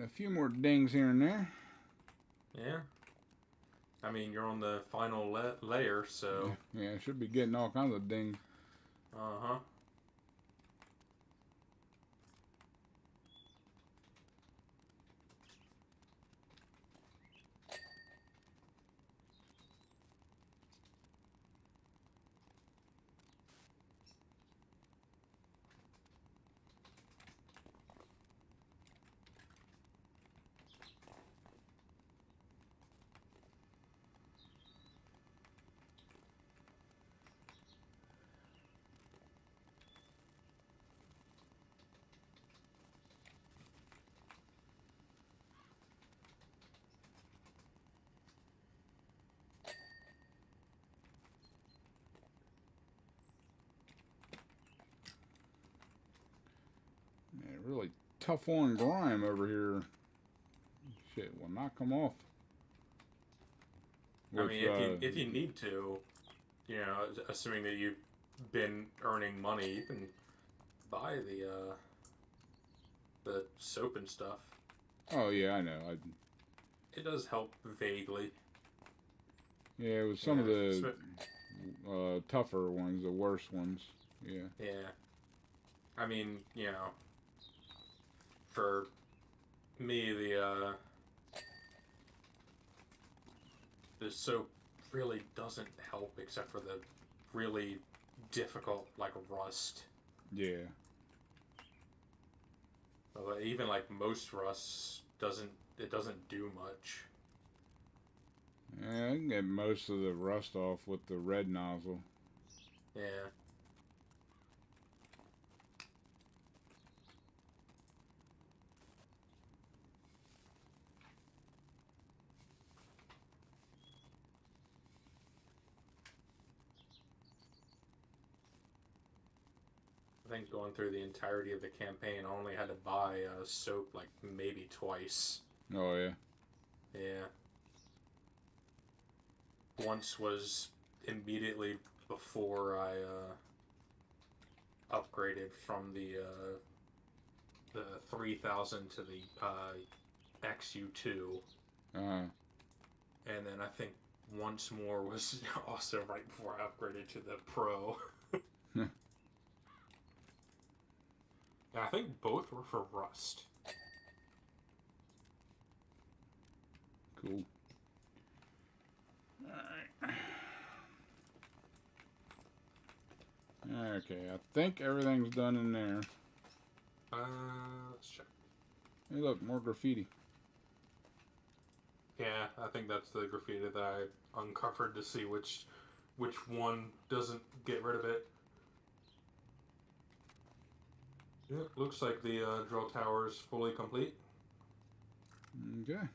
Speaker 1: Getting a few more dings here and there.
Speaker 2: Yeah. I mean, you're on the final layer, so...
Speaker 1: Yeah, should be getting all kinds of dings.
Speaker 2: Uh-huh.
Speaker 1: Yeah, really tough on grime over here. Shit will not come off.
Speaker 2: I mean, if you need to, you know, assuming that you've been earning money, you can buy the soap and stuff.
Speaker 1: Oh yeah, I know.
Speaker 2: It does help vaguely.
Speaker 1: Yeah, it was some of the tougher ones, the worse ones. Yeah.
Speaker 2: Yeah. I mean, you know, for me, the soap really doesn't help except for the really difficult, like, rust.
Speaker 1: Yeah.
Speaker 2: But even, like, most rust doesn't do much.
Speaker 1: Yeah, I can get most of the rust off with the red nozzle.
Speaker 2: Yeah. I think going through the entirety of the campaign, I only had to buy soap like maybe twice.
Speaker 1: Oh yeah.
Speaker 2: Yeah. Once was immediately before I upgraded from the 3000 to the XU2.
Speaker 1: Uh-huh.
Speaker 2: And then I think once more was also right before I upgraded to the Pro. I think both were for rust.
Speaker 1: Cool. Alright. Okay, I think everything's done in there.
Speaker 2: Let's check.
Speaker 1: Hey look, more graffiti.
Speaker 2: Yeah, I think that's the graffiti that I uncovered to see which one doesn't get rid of it. Yeah, looks like the drill tower is fully complete.
Speaker 1: Okay.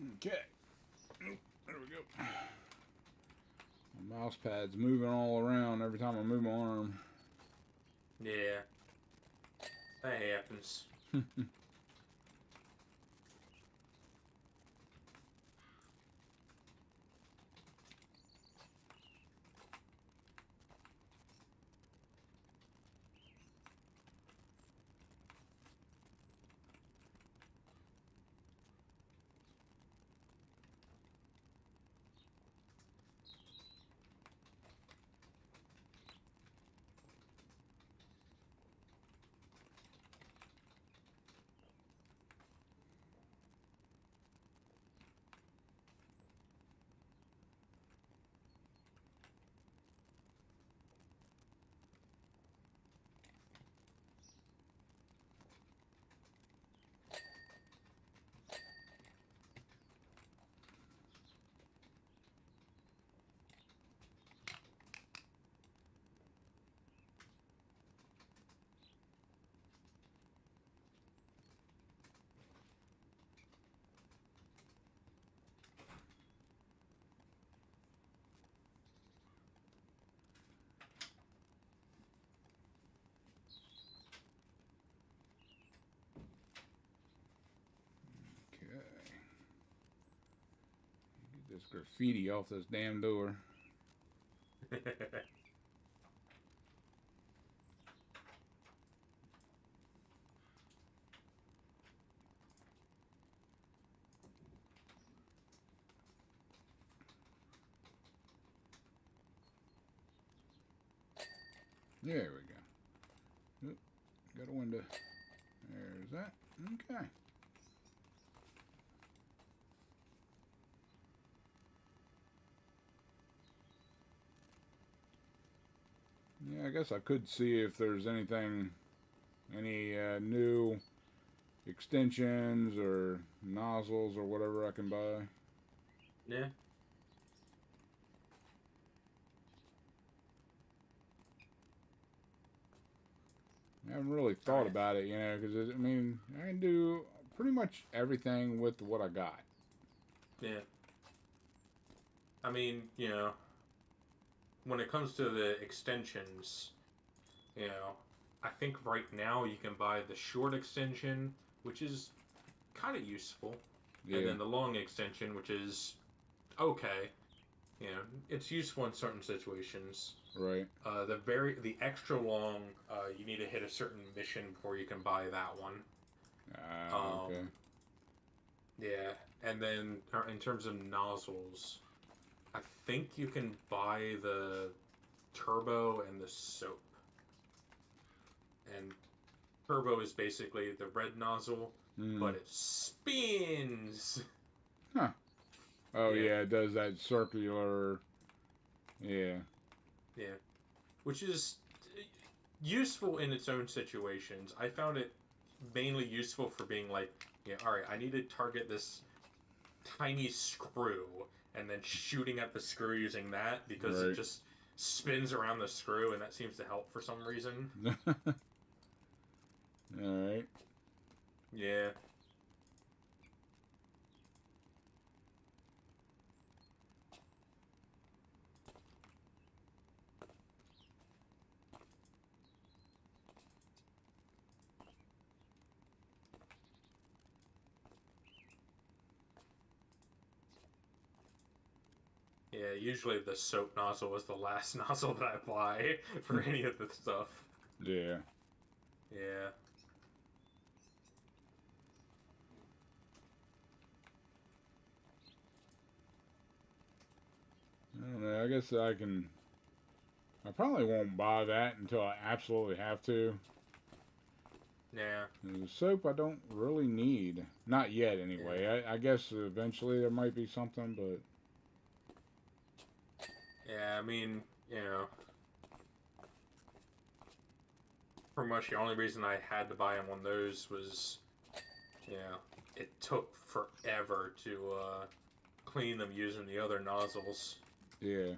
Speaker 1: Okay. Oop, there we go. My mouse pad's moving all around every time I move my arm.
Speaker 2: Yeah. That happens.
Speaker 1: Okay. Get this graffiti off this damn door. There we go. Oop, got a window. There's that. Okay. Yeah, I guess I could see if there's anything, any new extensions or nozzles or whatever I can buy.
Speaker 2: Yeah.
Speaker 1: I haven't really thought about it, you know, because I mean, I can do pretty much everything with what I got.
Speaker 2: Yeah. I mean, you know, when it comes to the extensions, you know, I think right now you can buy the short extension, which is kind of useful, and
Speaker 1: Yeah.
Speaker 2: then the long extension, which is okay. You know, it's useful in certain situations.
Speaker 1: Right.
Speaker 2: The extra long, you need to hit a certain mission before you can buy that one.
Speaker 1: Okay.
Speaker 2: Yeah, and then in terms of nozzles, I think you can buy the turbo and the soap. And turbo is basically the red nozzle, but it spins.
Speaker 1: Huh. Oh
Speaker 2: Yeah.
Speaker 1: yeah, it does that circular. Yeah.
Speaker 2: Yeah, which is useful in its own situations. I found it mainly useful for being like, yeah, all right, I need to target this tiny screw, and then shooting at the screw using that because it just spins around the screw, and that seems to help for some reason.
Speaker 1: All right.
Speaker 2: Yeah. Yeah, usually the soap nozzle is the last nozzle that I buy for any of the stuff.
Speaker 1: Yeah.
Speaker 2: Yeah.
Speaker 1: I don't know. I guess I can. I probably won't buy that until I absolutely have to.
Speaker 2: Yeah.
Speaker 1: The soap I don't really need. Not yet, anyway.
Speaker 2: Yeah.
Speaker 1: I guess eventually there might be something, but.
Speaker 2: Yeah, I mean, you know, pretty much the only reason I had to buy one of those was, you know, it took forever to clean them using the other nozzles.
Speaker 1: Yeah.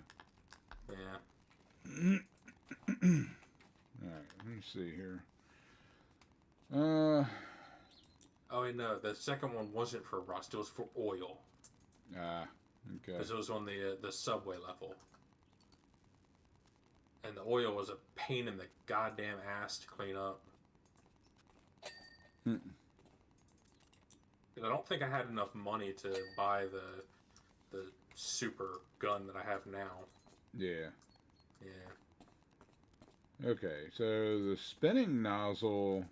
Speaker 2: Yeah.
Speaker 1: Alright, let me see here.
Speaker 2: Oh, and no, the second one wasn't for rust. It was for oil.
Speaker 1: Ah, okay.
Speaker 2: Because it was on the subway level. And the oil was a pain in the goddamn ass to clean up.
Speaker 1: Hmm.
Speaker 2: I don't think I had enough money to buy the super gun that I have now.
Speaker 1: Yeah.
Speaker 2: Yeah.
Speaker 1: Okay, so the spinning nozzle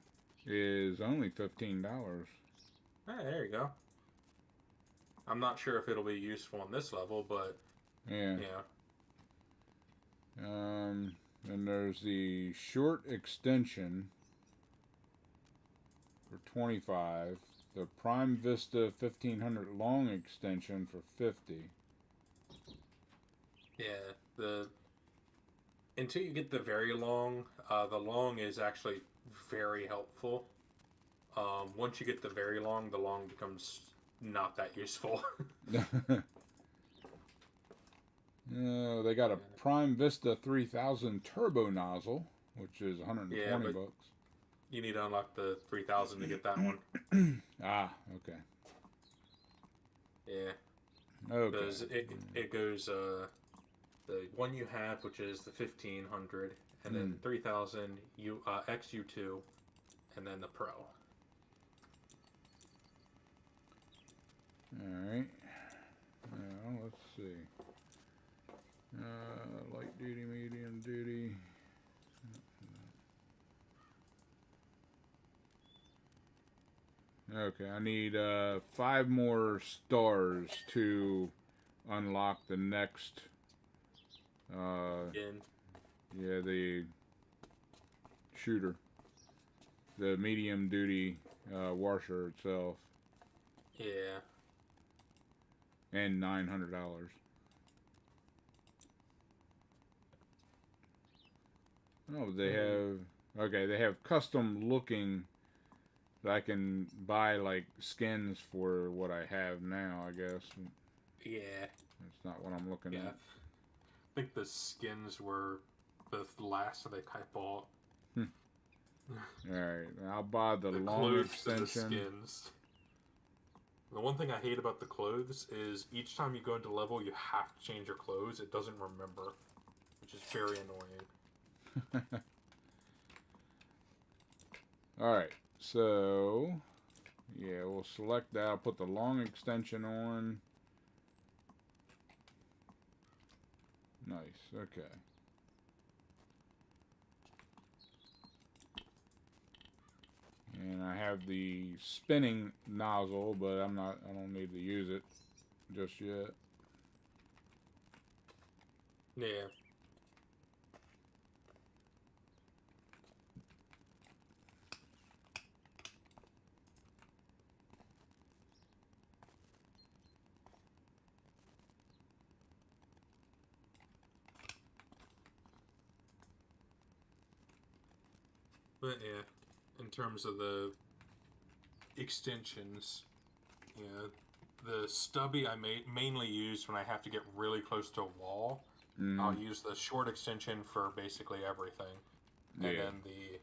Speaker 1: is only $15.
Speaker 2: Hey, there you go. I'm not sure if it'll be useful on this level, but
Speaker 1: Yeah.
Speaker 2: yeah.
Speaker 1: And there's the short extension for 25. The Prime Vista 1500 long extension for 50.
Speaker 2: Yeah. Until you get the very long, the long is actually very helpful. Once you get the long becomes not that useful.
Speaker 1: They got a Prime Vista 3000 turbo nozzle, which is 120
Speaker 2: Yeah, but
Speaker 1: bucks.
Speaker 2: you need to unlock the 3000 to get that one.
Speaker 1: Ah, okay.
Speaker 2: Yeah.
Speaker 1: Okay.
Speaker 2: Because it goes the one you have, which is the 1500, and then 3000 XU2, and then the Pro.
Speaker 1: Alright. Now, let's see. Light duty, medium duty. Okay, I need 5 more stars to unlock the next. Yeah, the shooter, the medium duty washer itself,
Speaker 2: Yeah.
Speaker 1: and $900. Oh, they have. Okay, they have custom looking. I can buy like skins for what I have now, I guess.
Speaker 2: Yeah.
Speaker 1: That's not what I'm looking at.
Speaker 2: I think the skins were the last that I bought.
Speaker 1: Alright, I'll buy the long
Speaker 2: clothes
Speaker 1: extension.
Speaker 2: And the skins. The one thing I hate about the clothes is each time you go into level, you have to change your clothes. It doesn't remember, which is very annoying.
Speaker 1: Alright, so yeah, we'll select that. I'll put the long extension on. Nice, okay. And I have the spinning nozzle, but I don't need to use it just yet.
Speaker 2: Yeah. But yeah, in terms of the extensions, yeah, the stubby I mainly use when I have to get really close to a wall. I'll use the short extension for basically everything.
Speaker 1: Yeah.
Speaker 2: And then the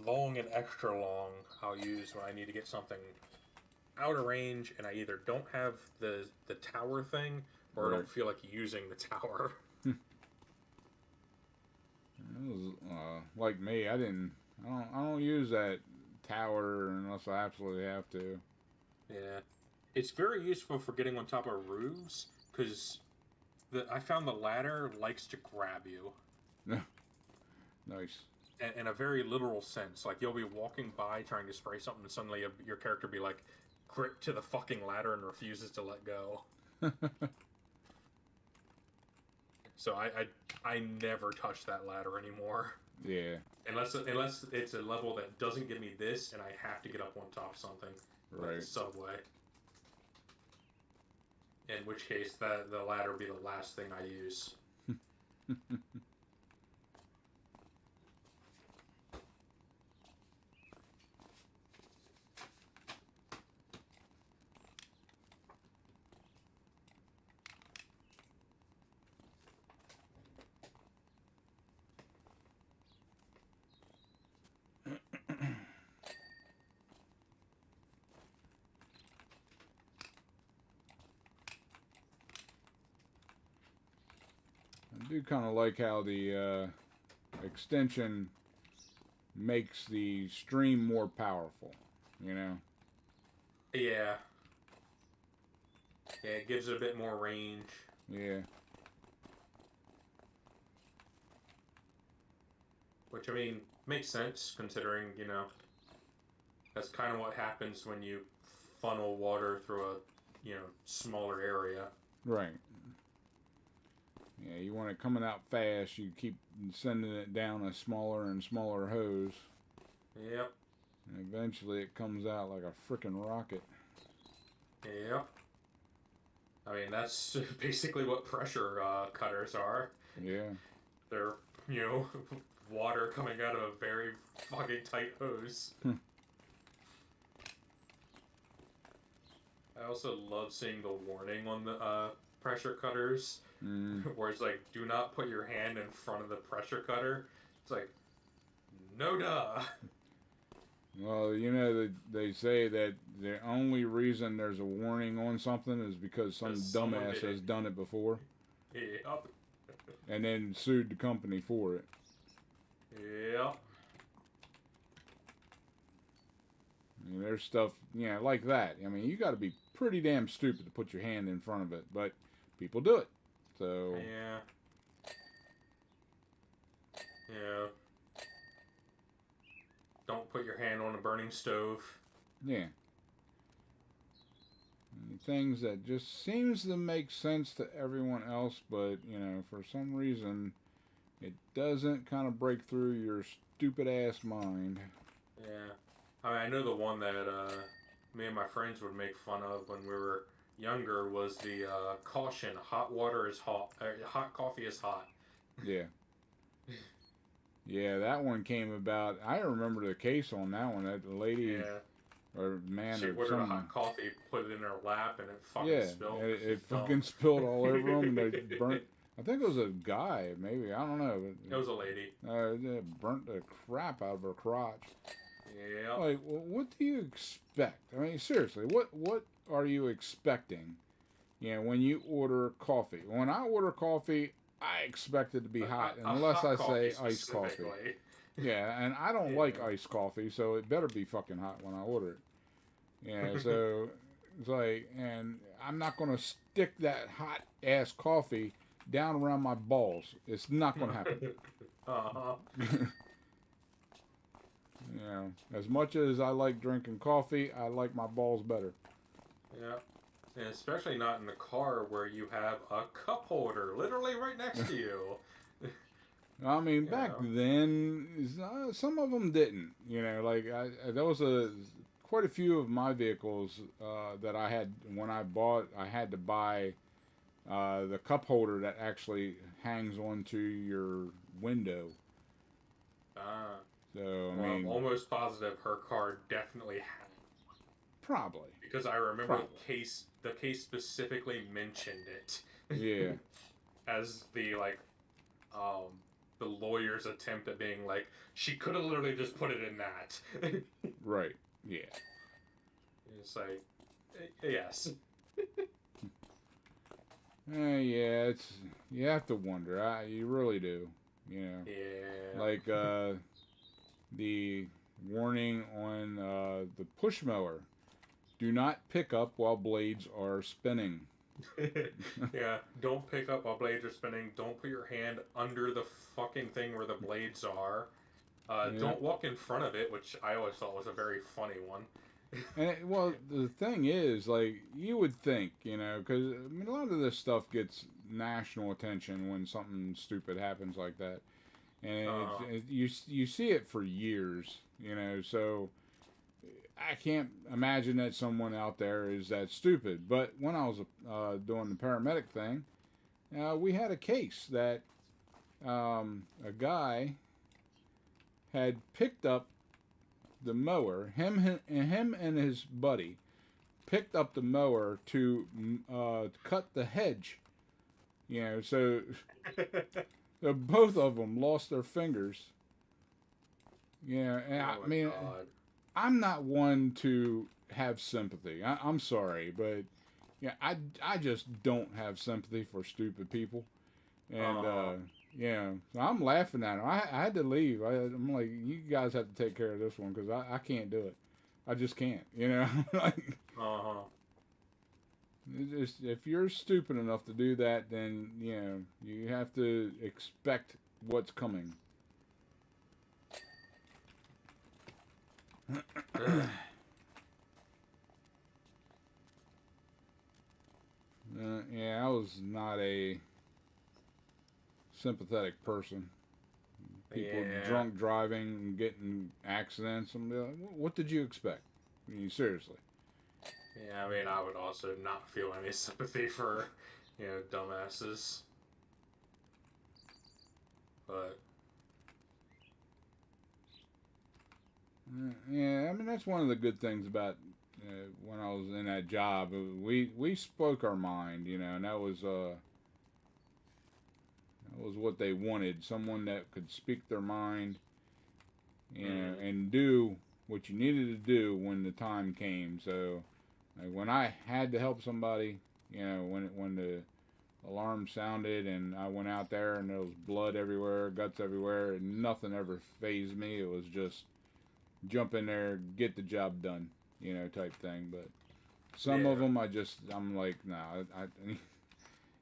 Speaker 2: long and extra long I'll use when I need to get something out of range and I either don't have the tower thing or I don't feel like using the tower.
Speaker 1: Like me, I don't use that tower unless I absolutely have to.
Speaker 2: Yeah. It's very useful for getting on top of roofs because I found the ladder likes to grab you.
Speaker 1: Nice.
Speaker 2: In a very literal sense. Like, you'll be walking by trying to spray something, and suddenly your character be, like, gripped to the fucking ladder and refuses to let go. So I never touch that ladder anymore.
Speaker 1: Yeah.
Speaker 2: Unless it's a level that doesn't give me this, and I have to get up on top of something.
Speaker 1: Right.
Speaker 2: Like the subway. In which case, the ladder would be the last thing I use.
Speaker 1: I do kind of like how the extension makes the stream more powerful, you know?
Speaker 2: Yeah. Yeah, it gives it a bit more range.
Speaker 1: Yeah.
Speaker 2: Which, I mean, makes sense considering, you know, that's kind of what happens when you funnel water through a, you know, smaller area.
Speaker 1: Right. Yeah, you want it coming out fast, you keep sending it down a smaller and smaller hose.
Speaker 2: Yep.
Speaker 1: And eventually it comes out like a frickin' rocket.
Speaker 2: Yep. I mean, that's basically what pressure cutters are.
Speaker 1: Yeah.
Speaker 2: They're, you know, water coming out of a very fucking tight hose. I also love seeing the warning on the pressure cutters, where it's like, do not put your hand in front of the pressure cutter. It's like, no duh.
Speaker 1: Well, you know, they say that the only reason there's a warning on something is because some dumbass has done it before.
Speaker 2: Yep.
Speaker 1: And then sued the company for it.
Speaker 2: Yep.
Speaker 1: I mean, there's stuff, you know, like that. I mean, you got to be pretty damn stupid to put your hand in front of it, but people do it. So
Speaker 2: yeah. Yeah. Don't put your hand on a burning stove.
Speaker 1: Yeah. Things that just seems to make sense to everyone else, but, you know, for some reason, it doesn't kind of break through your stupid ass mind.
Speaker 2: Yeah. I mean, I know the one that me and my friends would make fun of when we were younger was the caution: hot water is hot, hot coffee is hot.
Speaker 1: Yeah. Yeah, that one came about. I remember the case on that one. That lady or man
Speaker 2: she
Speaker 1: or
Speaker 2: ordered
Speaker 1: something.
Speaker 2: a hot coffee, put it in her lap, and it fucking spilled.
Speaker 1: It fucking spilled all over them. And they burnt. I think it was a guy, maybe. I don't know.
Speaker 2: It was a lady.
Speaker 1: It burnt the crap out of her crotch.
Speaker 2: Yeah.
Speaker 1: Like, what do you expect? I mean, seriously, what are you expecting? You know, when you order coffee. When I order coffee, I expect it to be hot, unless I say iced coffee. Yeah, and I don't like iced coffee, so it better be fucking hot when I order it. Yeah, so it's like, and I'm not going to stick that hot ass coffee down around my balls. It's not going to happen. You know, as much as I like drinking coffee, I like my balls better.
Speaker 2: Yeah. And especially not in the car where you have a cup holder literally right next to you.
Speaker 1: I mean, back then, some of them didn't. You know, like there was quite a few of my vehicles that I had when I bought. I had to buy the cup holder that actually hangs onto your window. So I mean,
Speaker 2: I'm almost positive her car definitely had one.
Speaker 1: Probably.
Speaker 2: Because I remember the case specifically mentioned it.
Speaker 1: Yeah.
Speaker 2: As the the lawyer's attempt at being like, she could have literally just put it in that.
Speaker 1: Right. Yeah.
Speaker 2: It's like, yes.
Speaker 1: Yeah, you have to wonder. You really do. You know.
Speaker 2: Yeah.
Speaker 1: Like the warning on the push mower: do not pick up while blades are spinning.
Speaker 2: Yeah, don't pick up while blades are spinning. Don't put your hand under the fucking thing where the blades are. Don't walk in front of it, which I always thought was a very funny one.
Speaker 1: And well, the thing is, like, you would think, you know, because I mean, a lot of this stuff gets national attention when something stupid happens like that, and you see it for years, you know. So I can't imagine that someone out there is that stupid. But when I was doing the paramedic thing, we had a case that a guy had picked up the mower. Him and his buddy picked up the mower to cut the hedge. You know, so both of them lost their fingers. Yeah, and I mean, God. I'm not one to have sympathy. I'm sorry, but yeah, I just don't have sympathy for stupid people. And yeah, so I'm laughing at him. I had to leave. I'm like, you guys have to take care of this one because I can't do it. I just can't. You know, like. Just, if you're stupid enough to do that, then you know you have to expect what's coming. Yeah, I was not a sympathetic person. People drunk driving and getting accidents. And like, what did you expect? I mean, seriously.
Speaker 2: Yeah, I mean, I would also not feel any sympathy for, dumbasses. But
Speaker 1: yeah, I mean that's one of the good things about when I was in that job. We spoke our mind, you know, and that was what they wanted. Someone that could speak their mind, you know, and do what you needed to do when the time came. So, like, when I had to help somebody, you know, when the alarm sounded and I went out there and there was blood everywhere, guts everywhere, and nothing ever fazed me. It was just jump in there, get the job done, you know, type thing. But some of them, I'm like, nah,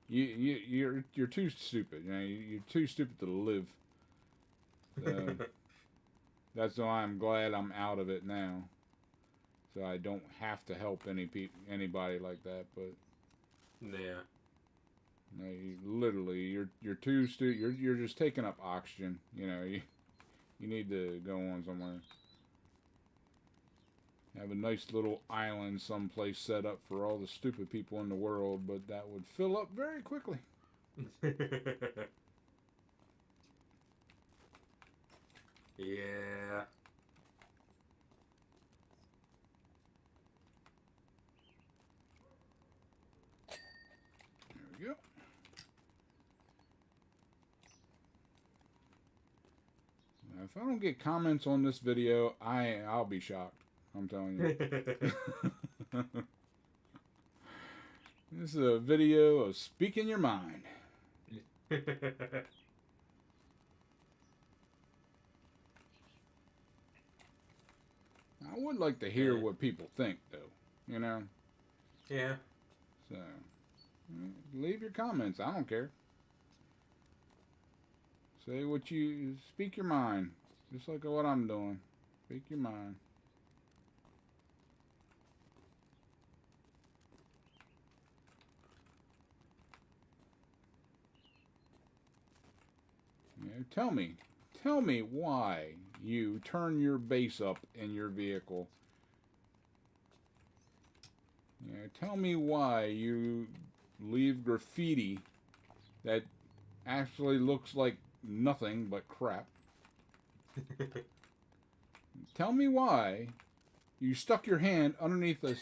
Speaker 1: you're too stupid. You know, you're too stupid to live. So that's why I'm glad I'm out of it now. So I don't have to help anybody like that. But
Speaker 2: yeah,
Speaker 1: no, you're too stupid. You're just taking up oxygen. You know, you need to go on somewhere. Have a nice little island someplace set up for all the stupid people in the world, but that would fill up very quickly.
Speaker 2: Yeah.
Speaker 1: There we go. Now, if I don't get comments on this video, I'll be shocked. I'm telling you. This is a video of speaking your mind. I would like to hear what people think, though. You know?
Speaker 2: Yeah.
Speaker 1: So, leave your comments. I don't care. Speak your mind. Just like what I'm doing. Speak your mind. You know, tell me why you turn your bass up in your vehicle. You know, tell me why you leave graffiti that actually looks like nothing but crap. Tell me why you stuck your hand underneath a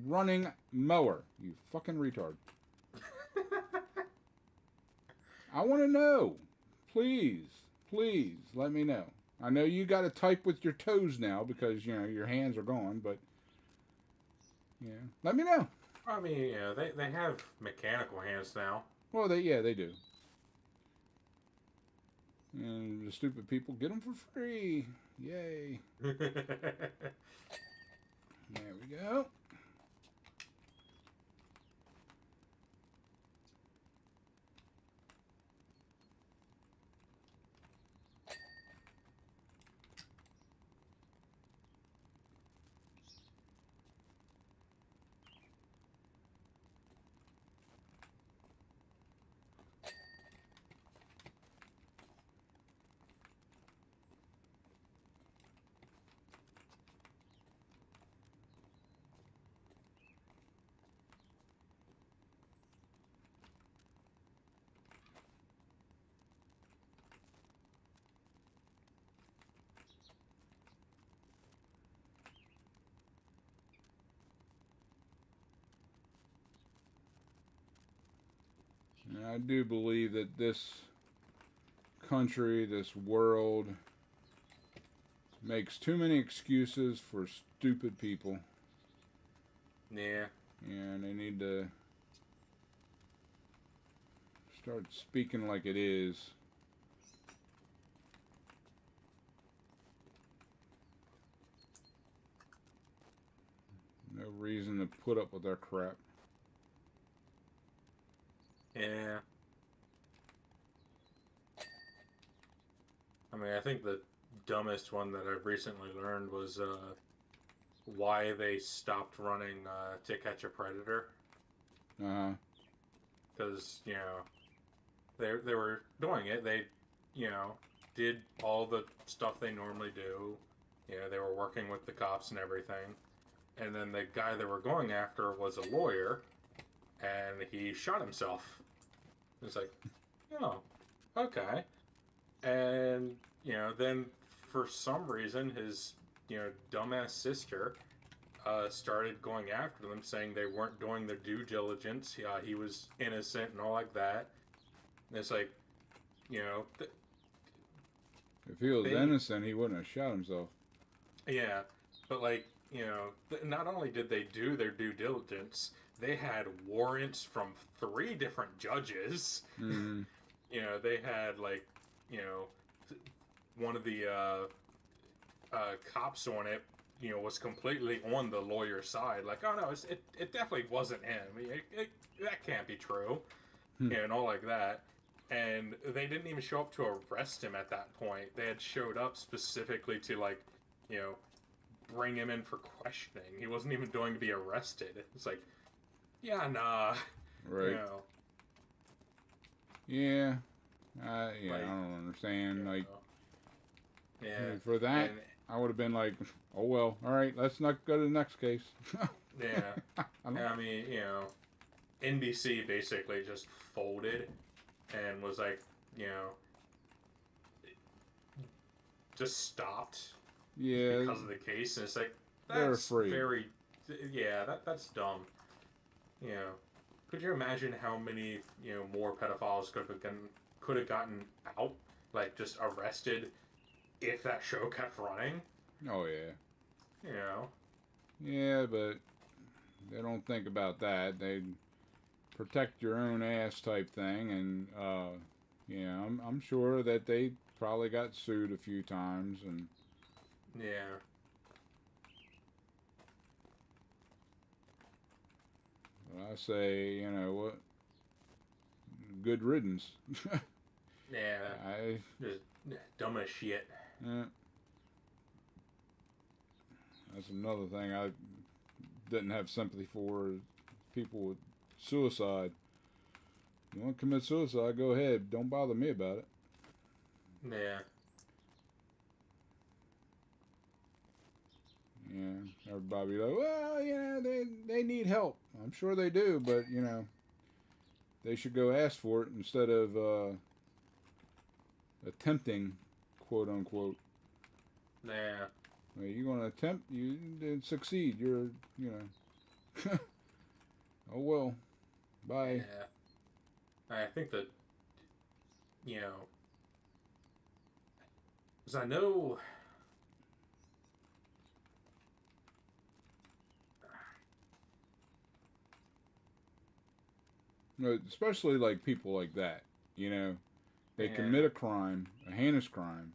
Speaker 1: running mower. You fucking retard. I want to know. Please, please let me know. I know you got to type with your toes now because, you know, your hands are gone, but, yeah, let me know.
Speaker 2: I mean, you know, they have mechanical hands now.
Speaker 1: Well, they do. And the stupid people get them for free. Yay. There we go. And I do believe that this country, this world, makes too many excuses for stupid people.
Speaker 2: Yeah.
Speaker 1: And they need to start speaking like it is. No reason to put up with their crap.
Speaker 2: Yeah. I mean, I think the dumbest one that I've recently learned was why they stopped running To Catch a Predator.
Speaker 1: Uh-huh.
Speaker 2: Because, you know, they were doing it. They, you know, did all the stuff they normally do. You know, they were working with the cops and everything. And then the guy they were going after was a lawyer, and he shot himself. It's like, oh, okay. And, you know, then for some reason, his, you know, dumbass sister started going after them, saying they weren't doing their due diligence. He was innocent and all like that. And it's like, you know,
Speaker 1: if he was innocent, he wouldn't have shot himself.
Speaker 2: Yeah, but like, you know, not only did they do their due diligence, they had warrants from 3 different judges.
Speaker 1: Mm-hmm.
Speaker 2: You know, they had like, you know, one of the cops on it, you know, was completely on the lawyer's side. Like, oh no, it definitely wasn't him. That can't be true.
Speaker 1: Hmm.
Speaker 2: And all like that. And they didn't even show up to arrest him at that point. They had showed up specifically to, like, you know, bring him in for questioning. He wasn't even going to be arrested. It's like, yeah, nah.
Speaker 1: Right.
Speaker 2: You know.
Speaker 1: Yeah. Yeah,
Speaker 2: Like,
Speaker 1: I don't understand. Like,
Speaker 2: yeah.
Speaker 1: for that, I would have been like, oh well, all right, let's not go to the next case.
Speaker 2: Yeah. I mean, you know, NBC basically just folded and was like, you know, just stopped.
Speaker 1: Yeah.
Speaker 2: Because of the case, and it's like,
Speaker 1: that's
Speaker 2: very, yeah, that's dumb. You know, could you imagine how many, you know, more pedophiles could have gotten out, like just arrested, if that show kept running?
Speaker 1: Oh yeah.
Speaker 2: You know.
Speaker 1: Yeah, but they don't think about that. They protect your own ass type thing, and yeah, I'm sure that they probably got sued a few times, and
Speaker 2: yeah.
Speaker 1: I say, you know what? Good riddance.
Speaker 2: Yeah. Just dumb as shit.
Speaker 1: Yeah. That's another thing I didn't have sympathy for. People with suicide. You want to commit suicide, go ahead. Don't bother me about it.
Speaker 2: Yeah.
Speaker 1: Yeah. Everybody be like, well, yeah, they need help. I'm sure they do, but, you know, they should go ask for it instead of attempting, quote unquote.
Speaker 2: Yeah.
Speaker 1: Well, you're going to attempt, you didn't succeed. You're, you know. Oh well. Bye.
Speaker 2: Yeah. I think that, you know, because I know.
Speaker 1: No, especially like people like that, you know, they commit a crime, a heinous crime,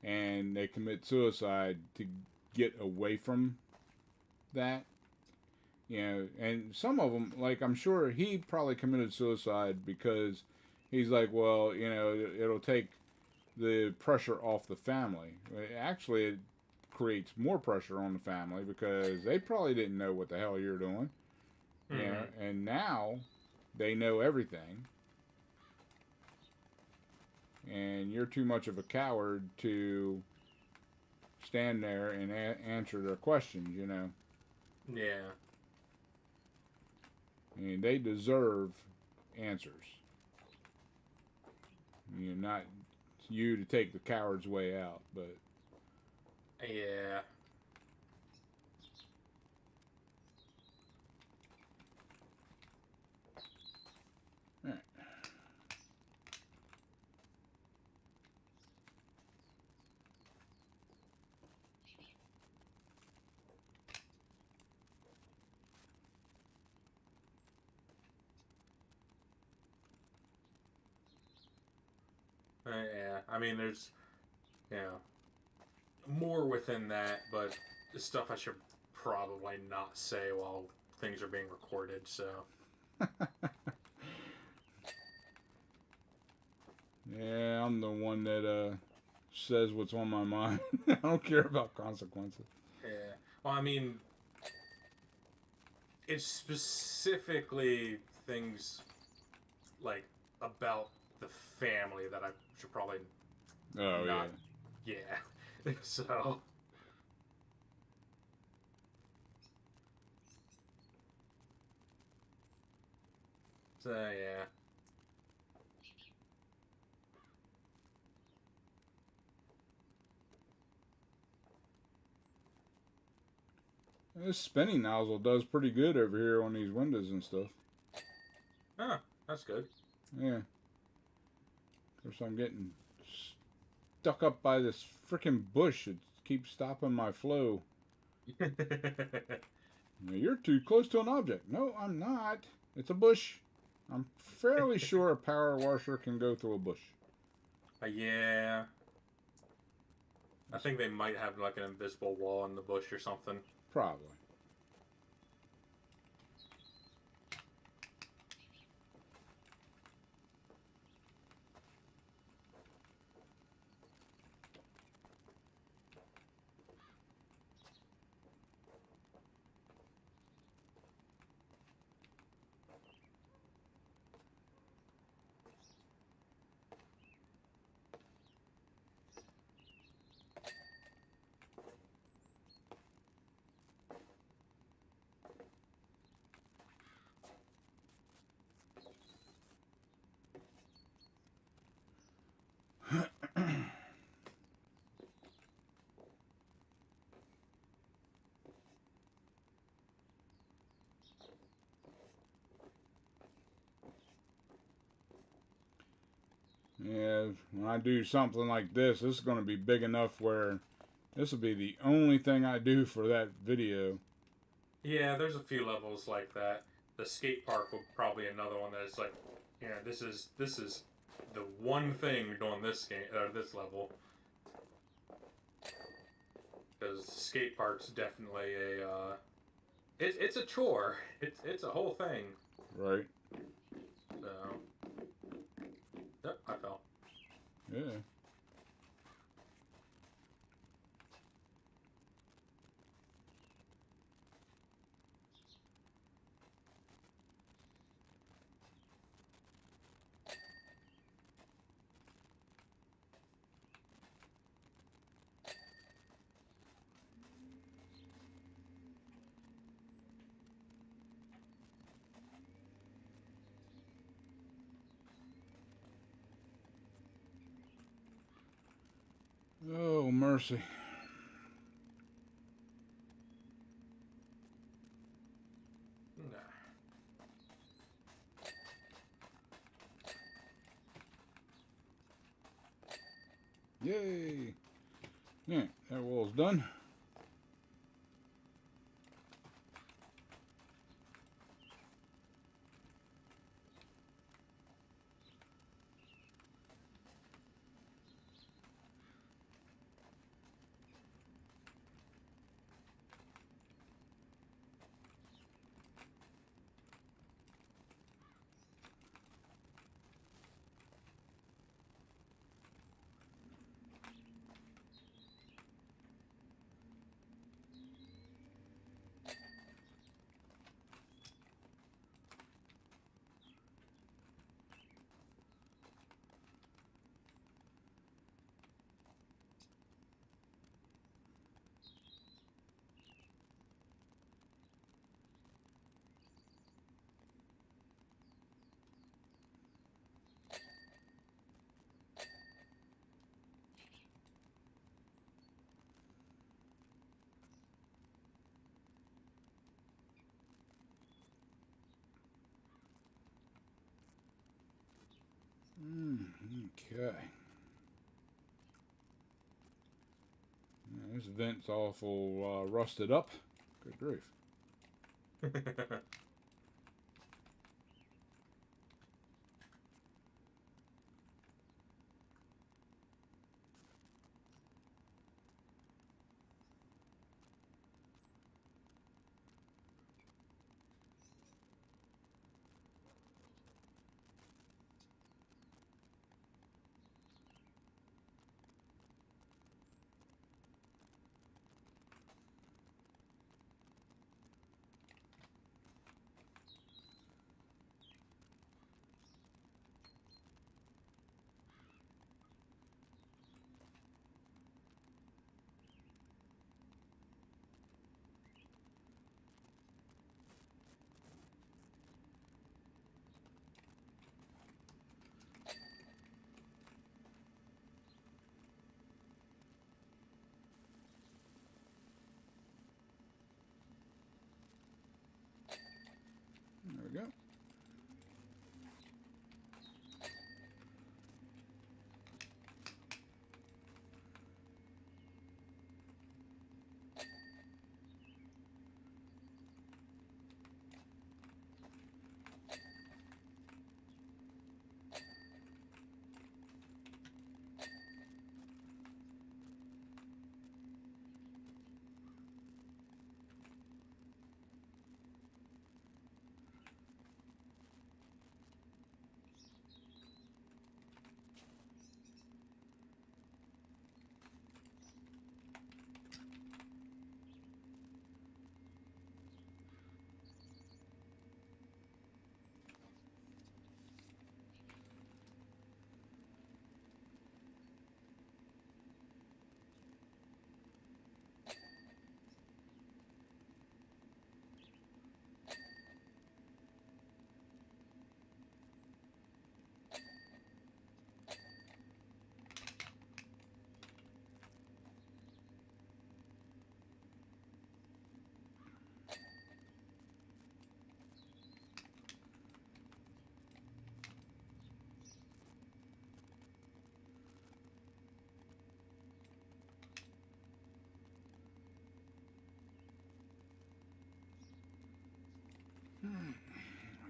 Speaker 1: and they commit suicide to get away from that, you know. And some of them, like I'm sure he probably committed suicide because he's like, well, you know, it'll take the pressure off the family. Actually, it creates more pressure on the family because they probably didn't know what the hell you're doing, you know, and now they know everything, and you're too much of a coward to stand there and answer their questions, you know.
Speaker 2: Yeah.
Speaker 1: I mean, they deserve answers. You're not you to take the coward's way out, but
Speaker 2: yeah.
Speaker 1: Right.
Speaker 2: I mean, there's, you know, more within that, but stuff I should probably not say while things are being recorded, so.
Speaker 1: Yeah, I'm the one that says what's on my mind. I don't care about consequences.
Speaker 2: Yeah. Well, I mean, it's specifically things like about the family that I should probably
Speaker 1: Oh,
Speaker 2: not.
Speaker 1: yeah.
Speaker 2: Yeah. So. So, yeah.
Speaker 1: This spinning nozzle does pretty good over here on these windows and stuff.
Speaker 2: Huh, that's good.
Speaker 1: Yeah. Of course, I'm getting stuck up by this freaking bush. It keeps stopping my flow. You're too close to an object. No, I'm not. It's a bush. I'm fairly sure a power washer can go through a bush.
Speaker 2: Yeah. I think they might have like an invisible wall in the bush or something.
Speaker 1: Probably. Yeah, when I do something like this is going to be big enough where this will be the only thing I do for that video.
Speaker 2: Yeah, there's a few levels like that. The skate park will probably another one that's like, yeah, this is the one thing doing this game or this level. Because skate park's definitely a it's a chore. It's a whole thing.
Speaker 1: Right.
Speaker 2: So, yep, I fell.
Speaker 1: Yeah. Oh, mercy. Yay! Yeah, that wall's done. Okay. Yeah, this vent's awful rusted up. Good grief.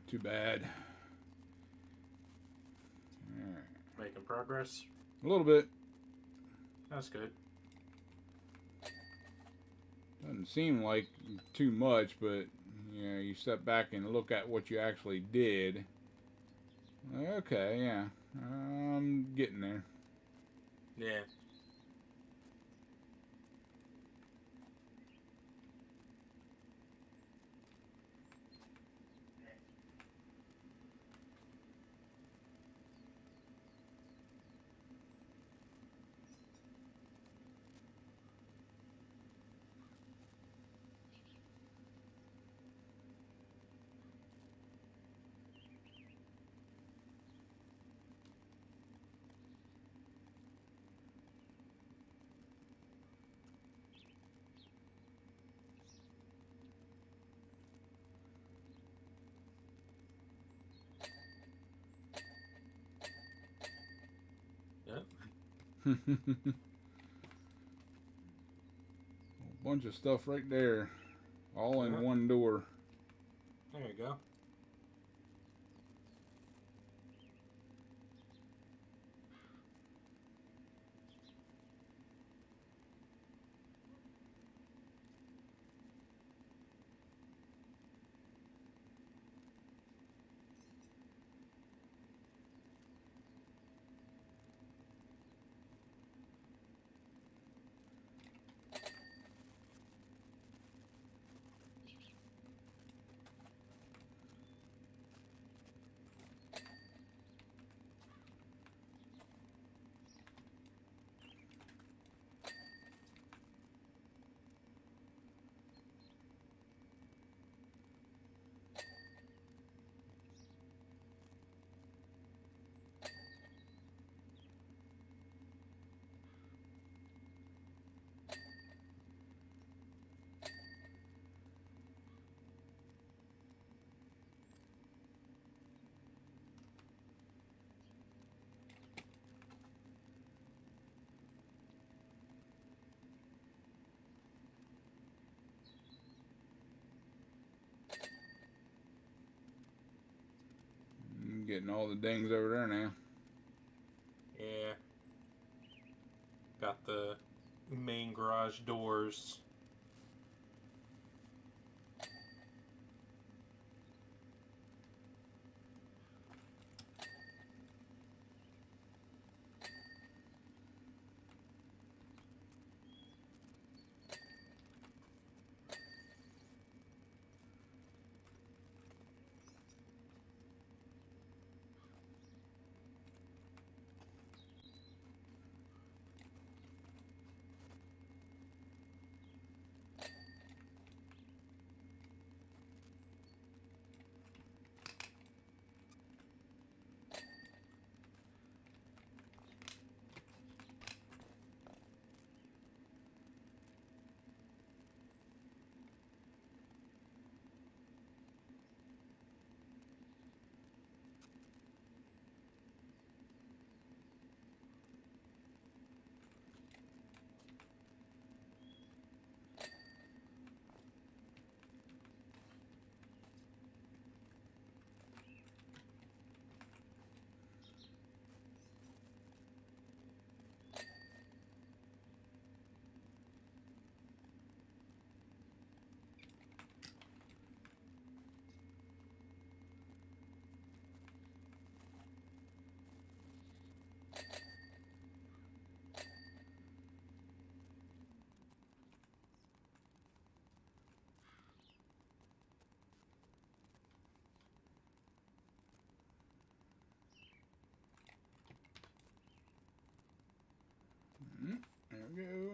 Speaker 1: Too bad. All right.
Speaker 2: Making progress?
Speaker 1: A little bit.
Speaker 2: That's good.
Speaker 1: Doesn't seem like too much, but you know, you step back and look at what you actually did. Okay, yeah. I'm getting there.
Speaker 2: Yeah.
Speaker 1: A bunch of stuff right there. All in one door.
Speaker 2: There you go.
Speaker 1: I'm getting all the dings over there now.
Speaker 2: Yeah. Got the main garage doors.
Speaker 1: There we go.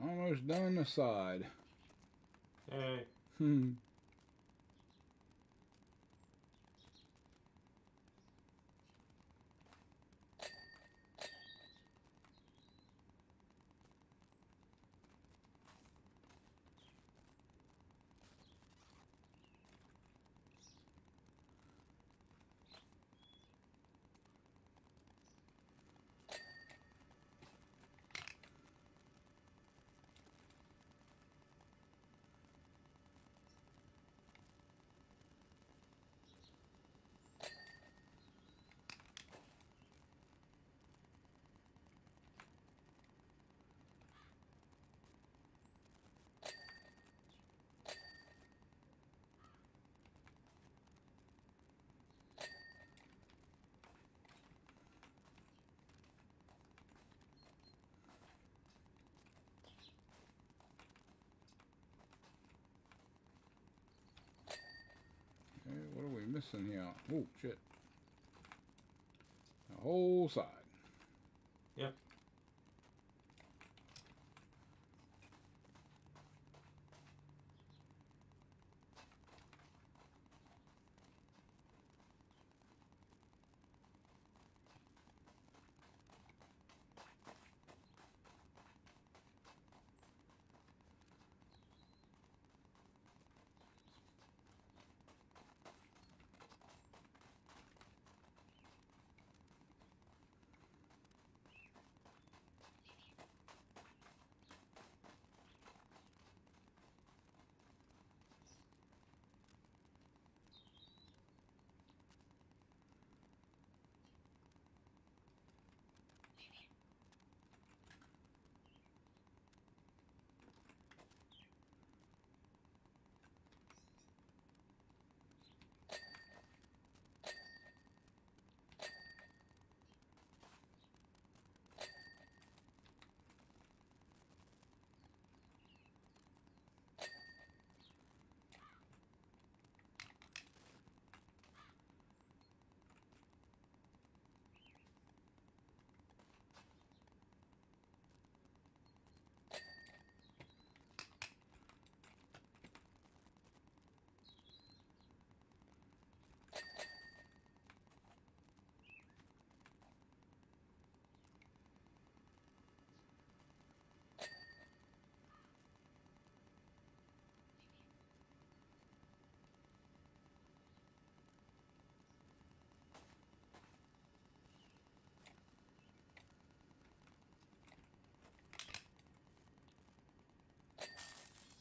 Speaker 1: Almost done the side.
Speaker 2: Hey.
Speaker 1: missing here? Oh, shit. The whole side.
Speaker 2: Yep.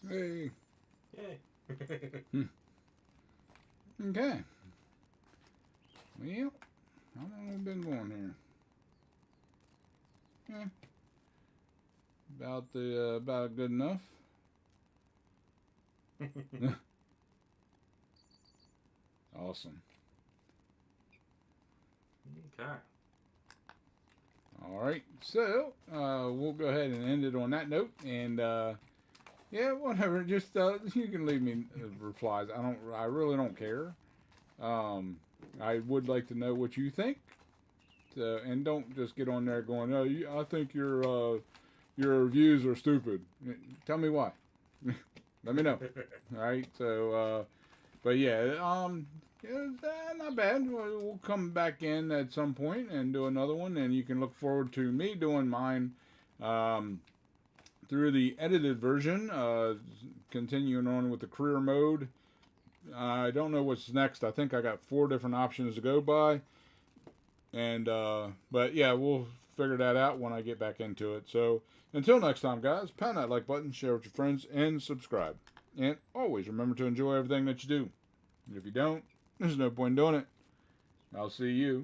Speaker 1: Hey.
Speaker 2: Yay.
Speaker 1: Okay. Well, how long have we been going here? About good enough. Awesome.
Speaker 2: Okay.
Speaker 1: All right. So we'll go ahead and end it on that note. And yeah, whatever. Just you can leave me replies. I really don't care. I would like to know what you think. And don't just get on there going, "Oh, I think your reviews are stupid." Tell me why. Let me know. All right. So, but yeah, not bad. We'll come back in at some point and do another one, and you can look forward to me doing mine through the edited version. Continuing on with the career mode. I don't know what's next. I think I got 4 different options to go by. And, but yeah, we'll figure that out when I get back into it. So, until next time, guys, pound that like button, share with your friends, and subscribe. And always remember to enjoy everything that you do. And if you don't, there's no point in doing it. I'll see you